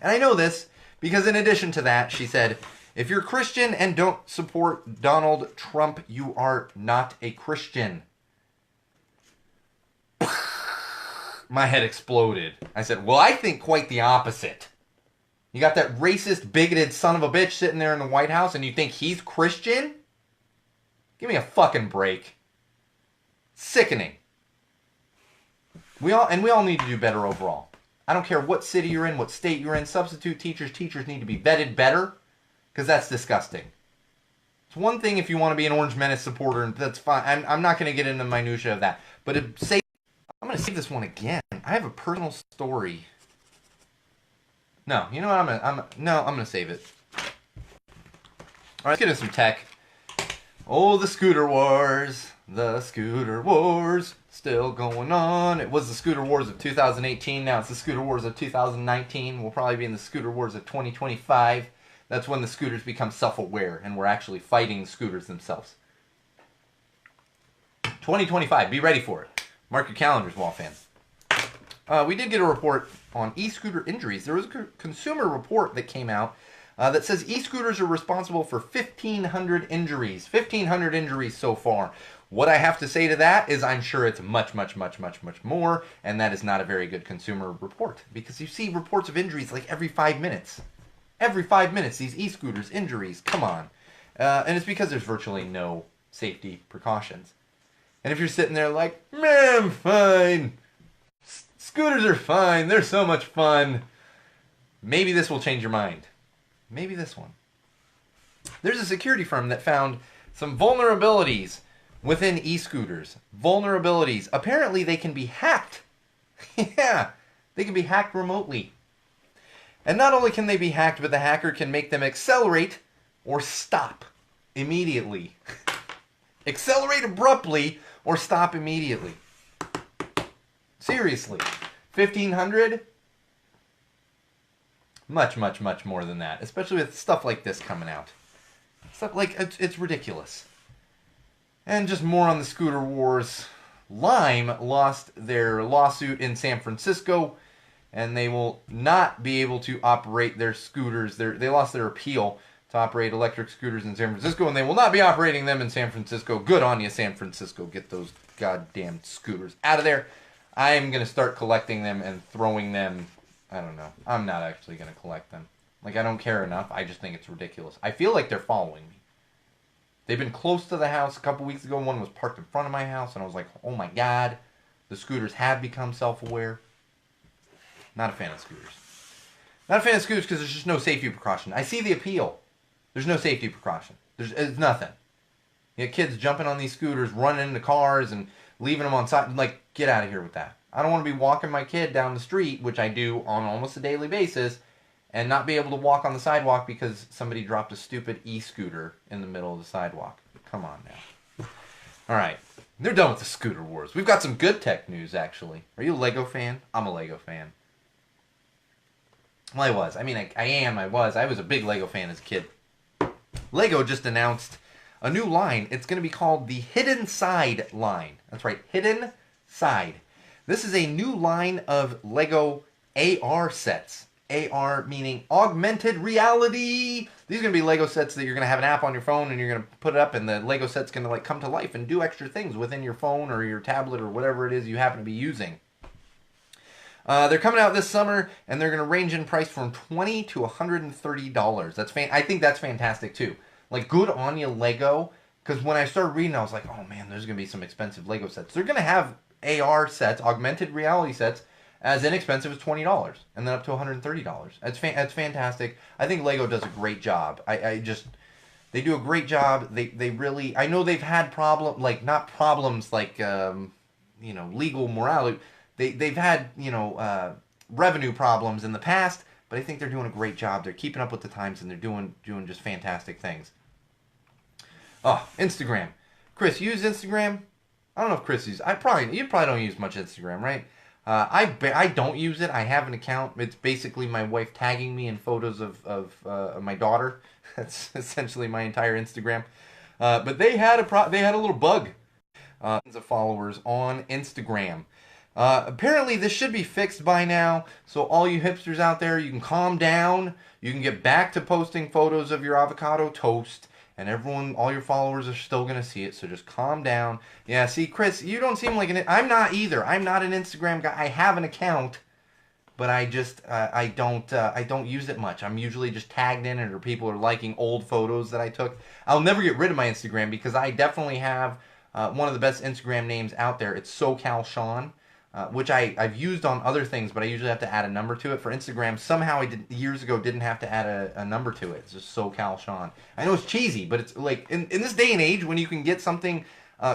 And I know this because in addition to that, she said, if you're Christian and don't support Donald Trump, you are not a Christian. My head exploded. I said, well, I think quite the opposite. You got that racist, bigoted son of a bitch sitting there in the White House and you think he's Christian? Give me a fucking break. Sickening. We all need to do better overall. I don't care what city you're in, what state you're in. Substitute teachers need to be vetted better because that's disgusting. It's one thing if you want to be an Orange Menace supporter, and that's fine. I'm not going to get into the minutia of that. But I'm going to save this one again. I have a personal story. No, you know what? I'm going to save it. All right, let's get into some tech. Oh, the scooter wars. The scooter wars. Still going on. It was the scooter wars of 2018. Now it's the scooter wars of 2019. We'll probably be in the scooter wars of 2025. That's when the scooters become self-aware and we're actually fighting the scooters themselves. 2025. Be ready for it. Mark your calendars, wall fans. We did get a report on e-scooter injuries. There was a consumer report that came out that says e-scooters are responsible for 1,500 injuries. 1,500 injuries so far. What I have to say to that is I'm sure it's much, much, much, much, much more, and that is not a very good consumer report. Because you see reports of injuries like every 5 minutes. Every 5 minutes, these e-scooters, injuries, come on. And it's because there's virtually no safety precautions. And if you're sitting there like, man, I'm fine. Scooters are fine. They're so much fun. Maybe this will change your mind. Maybe this one. There's a security firm that found some vulnerabilities within e-scooters. Vulnerabilities. Apparently they can be hacked. Yeah, they can be hacked remotely. And not only can they be hacked, but the hacker can make them accelerate or stop immediately. Accelerate abruptly or stop immediately. Seriously. 1,500? Much, much, much more than that. Especially with stuff like this coming out. Stuff like, it's ridiculous. And just more on the scooter wars. Lime lost their lawsuit in San Francisco, and they will not be able to operate their scooters. They lost their appeal to operate electric scooters in San Francisco, and they will not be operating them in San Francisco. Good on you, San Francisco. Get those goddamn scooters out of there. I am going to start collecting them and throwing them. I don't know. I'm not actually going to collect them. Like, I don't care enough. I just think it's ridiculous. I feel like they're following me. They've been close to the house. A couple weeks ago, one was parked in front of my house, and I was like, oh my god, the scooters have become self-aware. Not a fan of scooters. Not a fan of scooters because there's just no safety precaution. I see the appeal. There's no safety precaution. It's nothing. You get kids jumping on these scooters, running into cars, and leaving them on side. Like, get out of here with that. I don't want to be walking my kid down the street, which I do on almost a daily basis, and not be able to walk on the sidewalk because somebody dropped a stupid e-scooter in the middle of the sidewalk. Come on now. All right. They're done with the scooter wars. We've got some good tech news, actually. Are you a Lego fan? I'm a Lego fan. Well, I was. I mean, I was. I was a big Lego fan as a kid. Lego just announced a new line. It's going to be called the Hidden Side line. That's right, Hidden Side. This is a new line of Lego AR sets. AR meaning augmented reality. These are going to be Lego sets that you're going to have an app on your phone and you're going to put it up and the Lego set's going to like come to life and do extra things within your phone or your tablet or whatever it is you happen to be using. They're coming out this summer and they're going to range in price from $20 to $130. I think that's fantastic too. Like, good on you, Lego. Because when I started reading, I was like, oh man, there's going to be some expensive Lego sets. They're going to have AR sets, augmented reality sets, as inexpensive as $20 and then up to $130. That's fantastic. I think Lego does a great job. They do a great job. They really, I know they've had not problems like, legal morality. They've had, revenue problems in the past, but I think they're doing a great job. They're keeping up with the times and they're doing just fantastic things. Oh, Instagram. Chris, you use Instagram? I don't know if Chris uses. You probably don't use much Instagram, right? I don't use it. I have an account. It's basically my wife tagging me in photos of my daughter. That's essentially my entire Instagram. But they had a little bug. Of followers on Instagram. Apparently this should be fixed by now. So all you hipsters out there, you can calm down. You can get back to posting photos of your avocado toast. And all your followers are still going to see it, so just calm down. Yeah, see, Chris, you don't seem like I'm not either. I'm not an Instagram guy. I have an account, but I don't use it much. I'm usually just tagged in it, or people are liking old photos that I took. I'll never get rid of my Instagram because I definitely have one of the best Instagram names out there. It's SoCal Sean. Which I've used on other things, but I usually have to add a number to it. For Instagram, somehow years ago didn't have to add a number to it. It's just SoCal Sean. I know it's cheesy, but it's like, in this day and age, when you can get something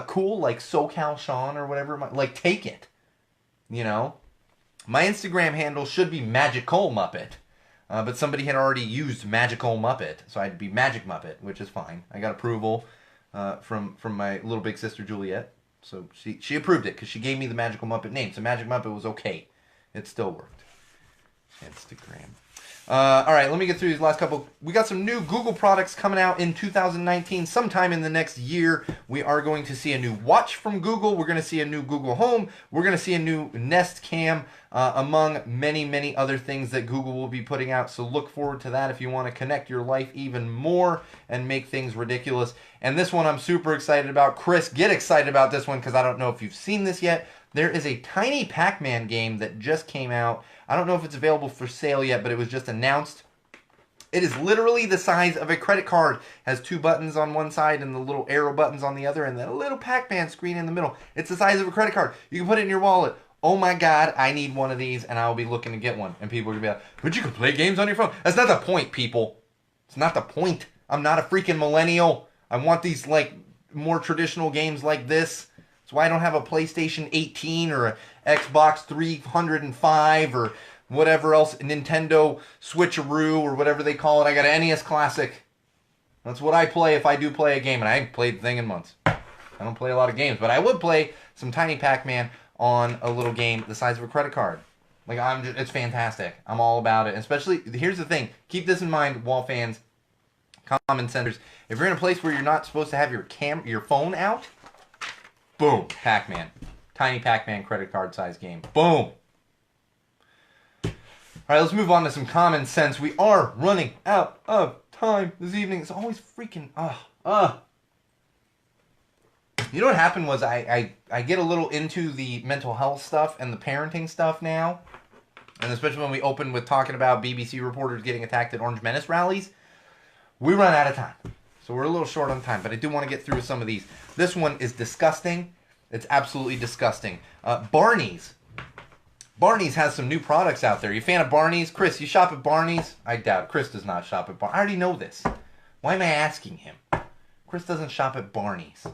cool like SoCal Sean or whatever, like, take it. My Instagram handle should be Magical Muppet, but somebody had already used Magical Muppet, so I'd be Magic Muppet, which is fine. I got approval from my little big sister Juliet. So she approved it because she gave me the Magical Muppet name. So Magic Muppet was okay. It still worked. Instagram. All right, let me get through these last couple. We got some new Google products coming out in 2019. Sometime in the next year, we are going to see a new watch from Google. We're going to see a new Google Home. We're going to see a new Nest Cam, among many, many other things that Google will be putting out. So look forward to that if you want to connect your life even more and make things ridiculous. And this one I'm super excited about. Chris, get excited about this one because I don't know if you've seen this yet. There is a tiny Pac-Man game that just came out. I don't know if it's available for sale yet, but it was just announced. It is literally the size of a credit card. Has 2 buttons on one side and the little arrow buttons on the other, and then a little Pac-Man screen in the middle. It's the size of a credit card. You can put it in your wallet. Oh my god, I need one of these, and I'll be looking to get one. And people are going to be like, but you can play games on your phone. That's not the point, people. It's not the point. I'm not a freaking millennial. I want these, like, more traditional games like this. That's why I don't have a PlayStation 18 or a Xbox 305 or whatever else, Nintendo Switcheroo or whatever they call it. I got an NES Classic. That's what I play if I do play a game, and I haven't played the thing in months. I don't play a lot of games, but I would play some Tiny Pac-Man on a little game the size of a credit card. Like, it's fantastic. I'm all about it. Especially, here's the thing. Keep this in mind, wall fans, common sensors. If you're in a place where you're not supposed to have your phone out, boom, Pac-Man. Tiny Pac-Man credit card size game. Boom. All right, let's move on to some common sense. We are running out of time this evening. It's always freaking, You know what happened was I get a little into the mental health stuff and the parenting stuff now. And especially when we open with talking about BBC reporters getting attacked at Orange Menace rallies. We run out of time. So we're a little short on time, but I do want to get through some of these. This one is disgusting. It's absolutely disgusting. Barney's. Barney's has some new products out there. You a fan of Barney's? Chris, you shop at Barney's? I doubt. Chris does not shop at Barney's. I already know this. Why am I asking him? Chris doesn't shop at Barney's.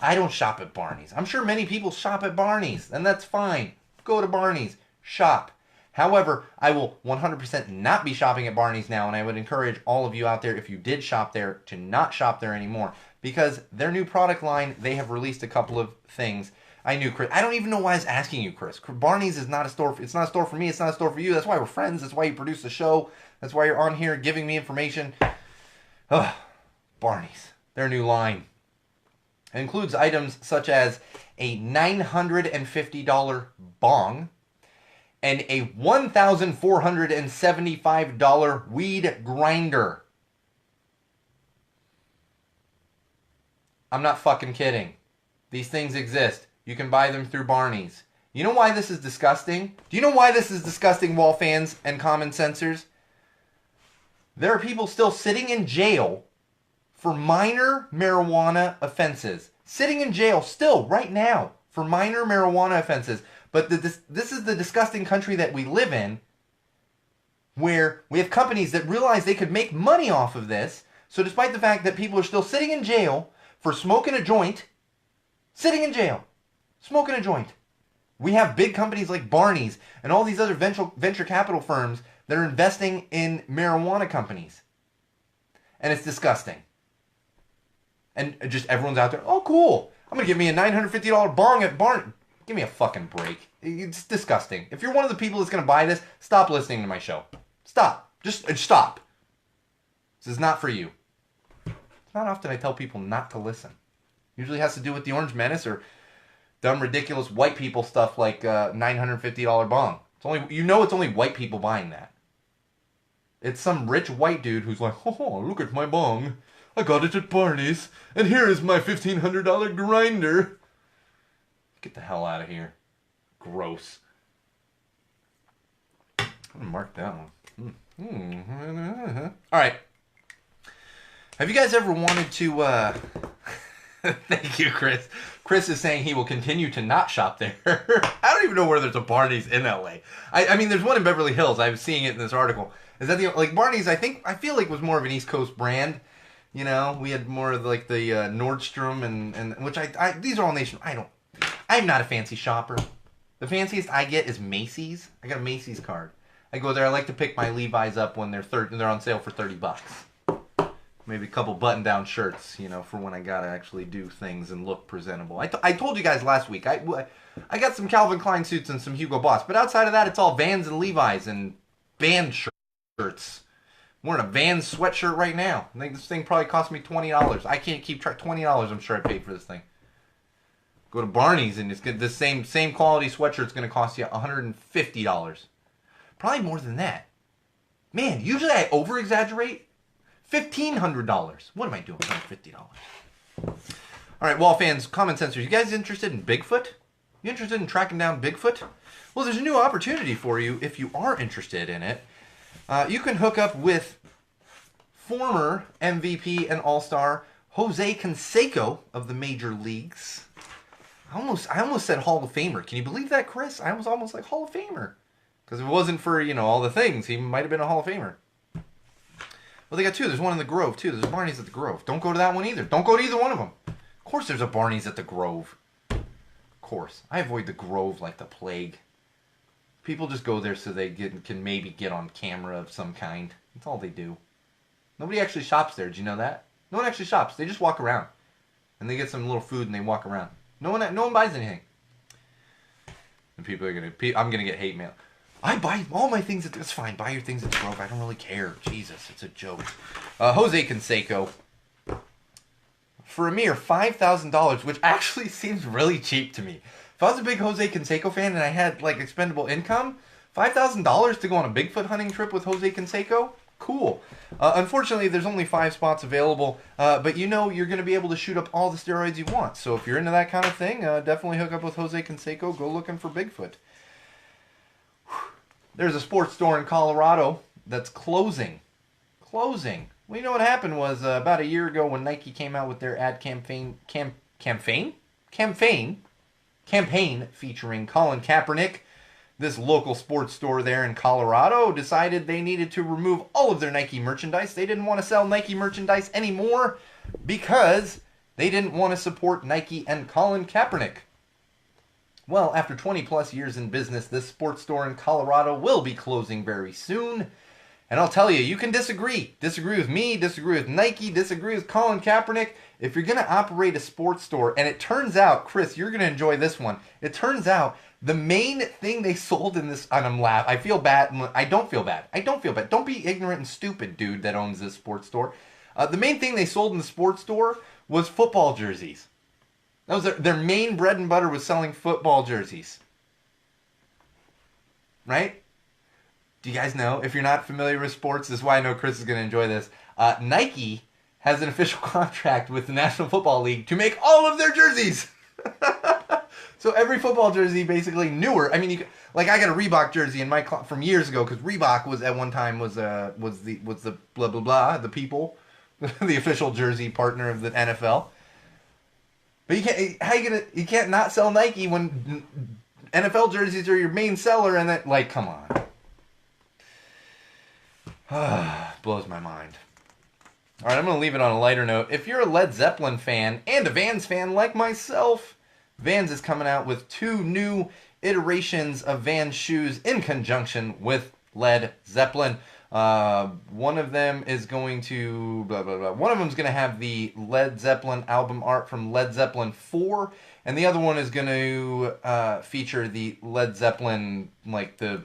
I don't shop at Barney's. I'm sure many people shop at Barney's, and that's fine. Go to Barney's. Shop. However, I will 100% not be shopping at Barney's now, and I would encourage all of you out there, if you did shop there, to not shop there anymore. Because their new product line, they have released a couple of things. I knew, Chris. I don't even know why I was asking you, Chris. Barney's is not a store. It's not a store for me. It's not a store for you. That's why we're friends. That's why you produce the show. That's why you're on here giving me information. Ugh. Barney's. Their new line. It includes items such as a $950 bong and a $1,475 weed grinder. I'm not fucking kidding. These things exist. You can buy them through Barney's. You know why this is disgusting? Do you know why this is disgusting, wall fans and common sensors? There are people still sitting in jail for minor marijuana offenses. Sitting in jail still, right now, for minor marijuana offenses. But this is the disgusting country that we live in, where we have companies that realize they could make money off of this. So despite the fact that people are still sitting in jail for smoking a joint, sitting in jail, smoking a joint. We have big companies like Barney's and all these other venture capital firms that are investing in marijuana companies. And it's disgusting. And just everyone's out there, oh cool, I'm going to give me a $950 bong at Barney. Give me a fucking break. It's disgusting. If you're one of the people that's going to buy this, stop listening to my show. Stop. Just stop. This is not for you. It's not often I tell people not to listen. Usually has to do with the Orange Menace or dumb, ridiculous white people stuff like $950 bong. It's only, you know, it's only white people buying that. It's some rich white dude who's like, oh, look at my bong. I got it at Barney's, and here is my $1,500 grinder. Get the hell out of here. Gross. I'm going to mark that one. All right. Have you guys ever wanted to... Thank you, Chris. Chris is saying he will continue to not shop there. I don't even know where there's a Barney's in LA. I mean, there's one in Beverly Hills. I was seeing it in this article. Is that the... Like, Barney's, I feel like was more of an East Coast brand. You know, we had more of like the Nordstrom and which these are all nation. I'm not a fancy shopper. The fanciest I get is Macy's. I got a Macy's card. I go there. I like to pick my Levi's up when they're on sale for $30. Maybe a couple button-down shirts, you know, for when I gotta actually do things and look presentable. I told you guys last week. I got some Calvin Klein suits and some Hugo Boss, but outside of that, it's all Vans and Levi's and band shirts. I'm wearing a Vans sweatshirt right now. I think this thing probably cost me $20. I can't keep track. $20, I'm sure I paid for this thing. Go to Barney's and it's the same quality sweatshirt's going to cost you $150. Probably more than that. Man, usually I over-exaggerate. $1,500. What am I doing? $150. All right, wall fans, common sensors. You guys interested in Bigfoot? You interested in tracking down Bigfoot? Well, there's a new opportunity for you if you are interested in it. You can hook up with former MVP and All-Star Jose Canseco of the Major Leagues. I almost said Hall of Famer. Can you believe that, Chris? I was almost like Hall of Famer. Because if it wasn't for, you know, all the things, he might have been a Hall of Famer. Well, they got two. There's one in the Grove, too. There's Barney's at the Grove. Don't go to that one either. Don't go to either one of them. Of course there's a Barney's at the Grove. Of course. I avoid the Grove like the plague. People just go there so they can maybe get on camera of some kind. That's all they do. Nobody actually shops there. Did you know that? No one actually shops. They just walk around. and they get some little food and they walk around. No one buys anything. And people are I'm gonna get hate mail. I buy all my things. It's fine. Buy your things at Grove. I don't really care. Jesus, it's a joke. Jose Canseco. For a mere $5,000, which actually seems really cheap to me. If I was a big Jose Canseco fan and I had like expendable income, $5,000 to go on a Bigfoot hunting trip with Jose Canseco? Cool. Unfortunately, there's only 5 spots available, but you know you're going to be able to shoot up all the steroids you want. So if you're into that kind of thing, definitely hook up with Jose Canseco. Go looking for Bigfoot. There's a sports store in Colorado that's closing. Well, you know what happened was about a year ago when Nike came out with their ad campaign featuring Colin Kaepernick. This local sports store there in Colorado decided they needed to remove all of their Nike merchandise. They didn't want to sell Nike merchandise anymore because they didn't want to support Nike and Colin Kaepernick. Well, after 20 plus years in business, this sports store in Colorado will be closing very soon. And I'll tell you, you can disagree. Disagree with me, disagree with Nike, disagree with Colin Kaepernick. If you're going to operate a sports store, and it turns out, Chris, you're going to enjoy this one. It turns out the main thing they sold in this, and I'm laughing. I feel bad. I don't feel bad. Don't be ignorant and stupid, dude, that owns this sports store. The main thing they sold in the sports store was football jerseys. That was their main bread and butter, was selling football jerseys. Right? Do you guys know? If you're not familiar with sports, this is why I know Chris is going to enjoy this. Nike has an official contract with the National Football League to make all of their jerseys. So every football jersey, basically newer. I mean, I got a Reebok jersey in my from years ago, because Reebok was at one time was the blah blah blah, the people, the official jersey partner of the NFL. But you can't not sell Nike when NFL jerseys are your main seller, and that, like, come on. Blows my mind. All right, I'm going to leave it on a lighter note. If you're a Led Zeppelin fan and a Vans fan like myself, Vans is coming out with 2 new iterations of Vans shoes in conjunction with Led Zeppelin. One of them is going to blah blah blah. One of them is going to have the Led Zeppelin album art from Led Zeppelin 4, and the other one is going to feature the Led Zeppelin, like the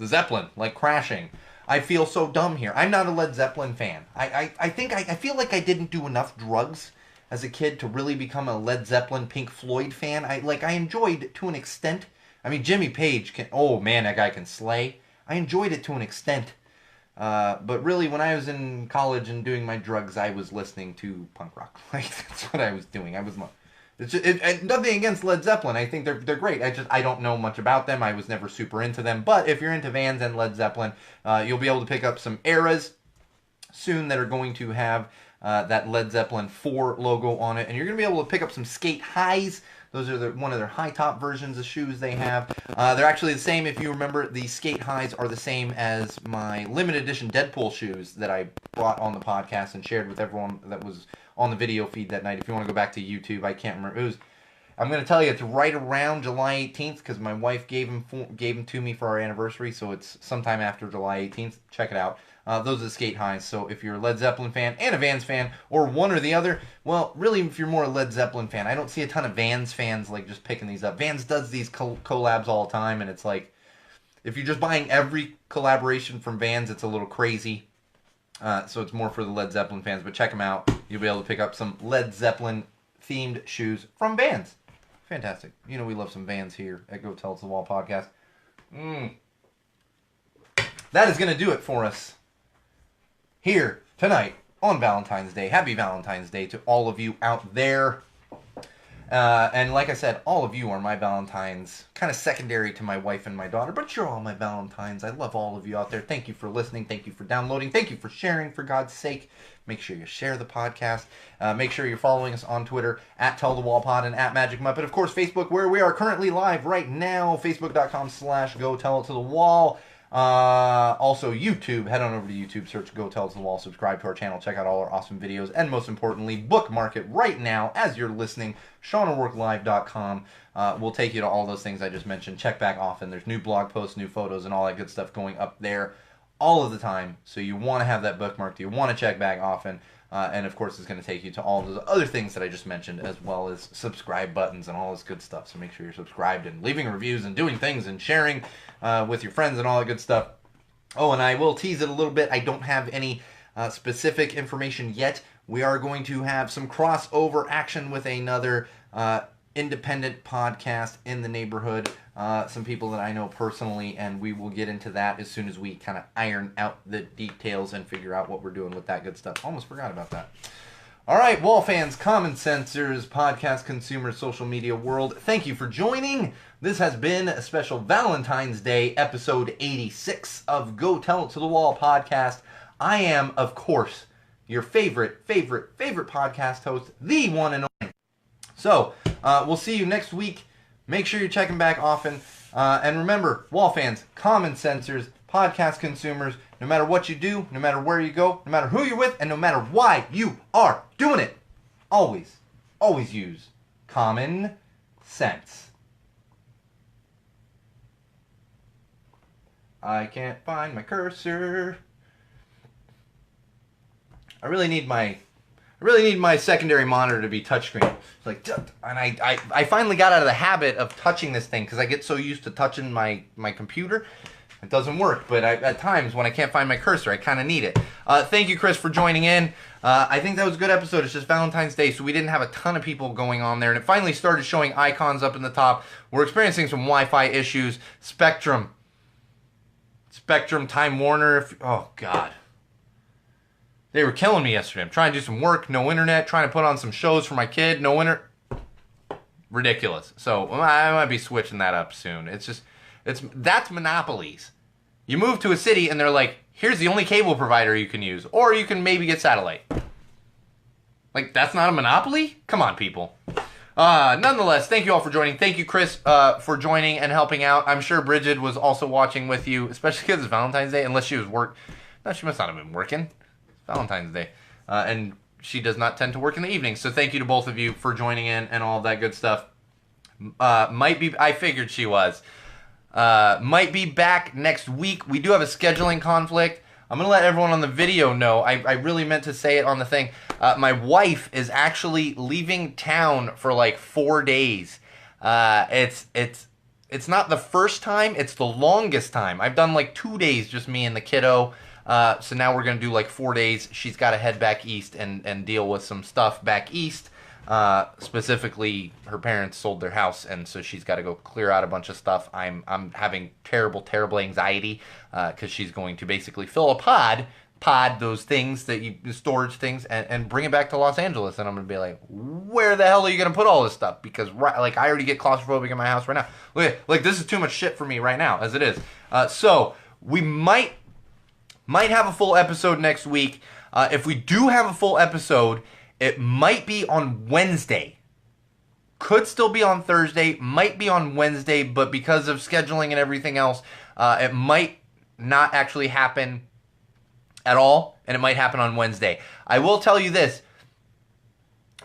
Zeppelin, like crashing. I feel so dumb here. I'm not a Led Zeppelin fan. I feel like I didn't do enough drugs as a kid to really become a Led Zeppelin, Pink Floyd fan. I enjoyed it to an extent. I mean, Jimmy Page can, oh man, that guy can slay. I enjoyed it to an extent. But really, when I was in college and doing my drugs, I was listening to punk rock. Like, that's what I was doing. It's just, nothing against Led Zeppelin. I think they're great. I don't know much about them. I was never super into them. But if you're into Vans and Led Zeppelin, you'll be able to pick up some eras soon that are going to have that Led Zeppelin 4 logo on it. And you're going to be able to pick up some Skate Highs. Those are one of their high top versions of shoes they have. They're actually the same. If you remember, the Skate Highs are the same as my limited edition Deadpool shoes that I brought on the podcast and shared with everyone that was on the video feed that night. If you want to go back to YouTube, I can't remember. I'm going to tell you, it's right around July 18th, because my wife gave them to me for our anniversary, so it's sometime after July 18th. Check it out. Those are the Skate Highs. So if you're a Led Zeppelin fan and a Vans fan, or one or the other, well, really, if you're more a Led Zeppelin fan, I don't see a ton of Vans fans like just picking these up. Vans does these collabs all the time, and it's like, if you're just buying every collaboration from Vans, it's a little crazy. So it's more for the Led Zeppelin fans, but check them out. You'll be able to pick up some Led Zeppelin themed shoes from Vans. Fantastic. You know we love some Vans here at Go Tell It to the Wall podcast. That is going to do it for us here tonight on Valentine's Day. Happy Valentine's Day to all of you out there. And like I said, all of you are my Valentines, kind of secondary to my wife and my daughter, but you're all my Valentines. I love all of you out there. Thank you for listening. Thank you for downloading. Thank you for sharing, for God's sake. Make sure you share the podcast. Make sure you're following us on Twitter, at Tell the Wall Pod and at Magic Muppet. Of course, Facebook, where we are currently live right now, facebook.com/Go Tell It to the Wall. Also YouTube, head on over to YouTube, search Go Tell It to the Wall, subscribe to our channel, check out all our awesome videos, and most importantly, bookmark it right now as you're listening. SeanO'RourkeLive.com will take you to all those things I just mentioned. Check back often. There's new blog posts, new photos, and all that good stuff going up there all of the time. So you want to have that bookmarked. You want to check back often. And of course, it's going to take you to all those other things that I just mentioned, as well as subscribe buttons and all this good stuff. So make sure you're subscribed and leaving reviews and doing things and sharing with your friends and all that good stuff. Oh, and I will tease it a little bit. I don't have any specific information yet. We are going to have some crossover action with another independent podcast in the neighborhood. Some people that I know personally, and we will get into that as soon as we kind of iron out the details and figure out what we're doing with that good stuff. Almost forgot about that. All right, Wall fans, Common Sensors, podcast consumers, social media world, thank you for joining. This has been a special Valentine's Day, episode 86 of Go Tell It to the Wall podcast. I am, of course, your favorite podcast host, the one and only. So, we'll see you next week. Make sure you're checking back often. And remember, Wall fans, Common Sensors, podcast consumers, no matter what you do, no matter where you go, no matter who you're with, and no matter why you are doing it, always use common sense. I can't find my cursor. I really need my secondary monitor to be touchscreen. It's like, and I finally got out of the habit of touching this thing because I get so used to touching my computer. It doesn't work, but at times when I can't find my cursor, I kind of need it. Thank you, Chris, for joining in. I think that was a good episode. It's just Valentine's Day, so we didn't have a ton of people going on there, and it finally started showing icons up in the top. We're experiencing some Wi-Fi issues. Spectrum, Time Warner. Oh, God. They were killing me yesterday. I'm trying to do some work, no internet, trying to put on some shows for my kid, no internet. Ridiculous. So I might be switching that up soon. That's monopolies. You move to a city and they're like, here's the only cable provider you can use, or you can maybe get satellite. Like, that's not a monopoly? Come on, people. Nonetheless, thank you all for joining. Thank you, Chris, for joining and helping out. I'm sure Bridget was also watching with you, especially because it's Valentine's Day, unless she was No, she must not have been working. It's Valentine's Day. And she does not tend to work in the evening. So thank you to both of you for joining in and all of that good stuff. I figured she was. Might be back next week. We do have a scheduling conflict. I'm going to let everyone on the video know. I really meant to say it on the thing. My wife is actually leaving town for like 4 days. It's not the first time. It's the longest time. I've done like 2 days, just me and the kiddo. So now we're going to do like 4 days. She's got to head back east and deal with some stuff back east. Specifically, her parents sold their house, and so she's got to go clear out a bunch of stuff. I'm having terrible anxiety because she's going to basically fill a pod those things that storage things and bring it back to Los Angeles, and I'm gonna be like, where the hell are you gonna put all this stuff? Because I already get claustrophobic in my house right now. Like this is too much shit for me right now as it is. So we might have a full episode next week. If we do have a full episode, it might be on Wednesday. Could still be on Thursday, might be on Wednesday, but because of scheduling and everything else, it might not actually happen at all, and it might happen on Wednesday. I will tell you this.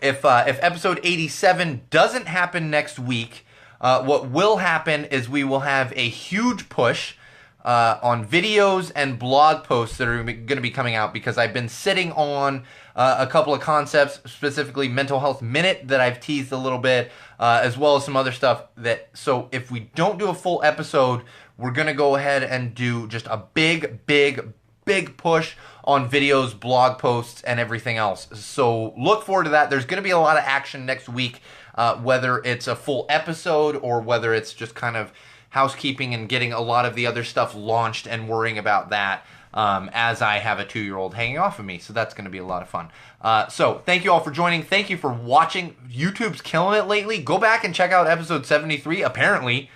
If episode 87 doesn't happen next week, what will happen is we will have a huge push on videos and blog posts that are going to be coming out, because I've been sitting on a couple of concepts, specifically Mental Health Minute that I've teased a little bit, as well as some other stuff. So if we don't do a full episode, we're going to go ahead and do just a big push on videos, blog posts, and everything else. So look forward to that. There's going to be a lot of action next week, whether it's a full episode or whether it's just kind of housekeeping and getting a lot of the other stuff launched and worrying about that as I have a 2-year-old hanging off of me. So that's going to be a lot of fun. So thank you all for joining. Thank you for watching. YouTube's killing it lately. Go back and check out episode 73. Apparently,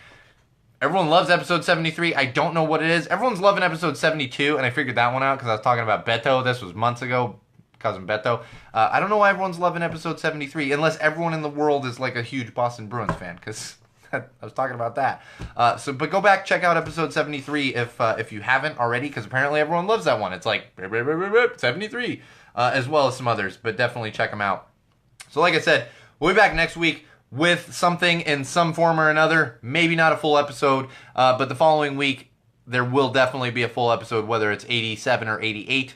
everyone loves episode 73. I don't know what it is. Everyone's loving episode 72, and I figured that one out because I was talking about Beto. This was months ago, cousin Beto. I don't know why everyone's loving episode 73, unless everyone in the world is like a huge Boston Bruins fan, because I was talking about that. But go back, check out episode 73 if you haven't already, because apparently everyone loves that one. It's like 73, as well as some others, but definitely check them out. So like I said, we'll be back next week with something in some form or another. Maybe not a full episode, but the following week, there will definitely be a full episode, whether it's 87 or 88.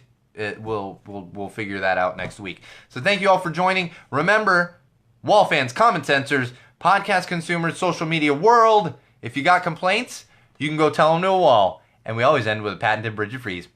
We'll figure that out next week. So thank you all for joining. Remember, wall fans, comment sensors, podcast consumers, social media world, if you got complaints, you can go tell them to a wall. And we always end with a patented bridge of freeze.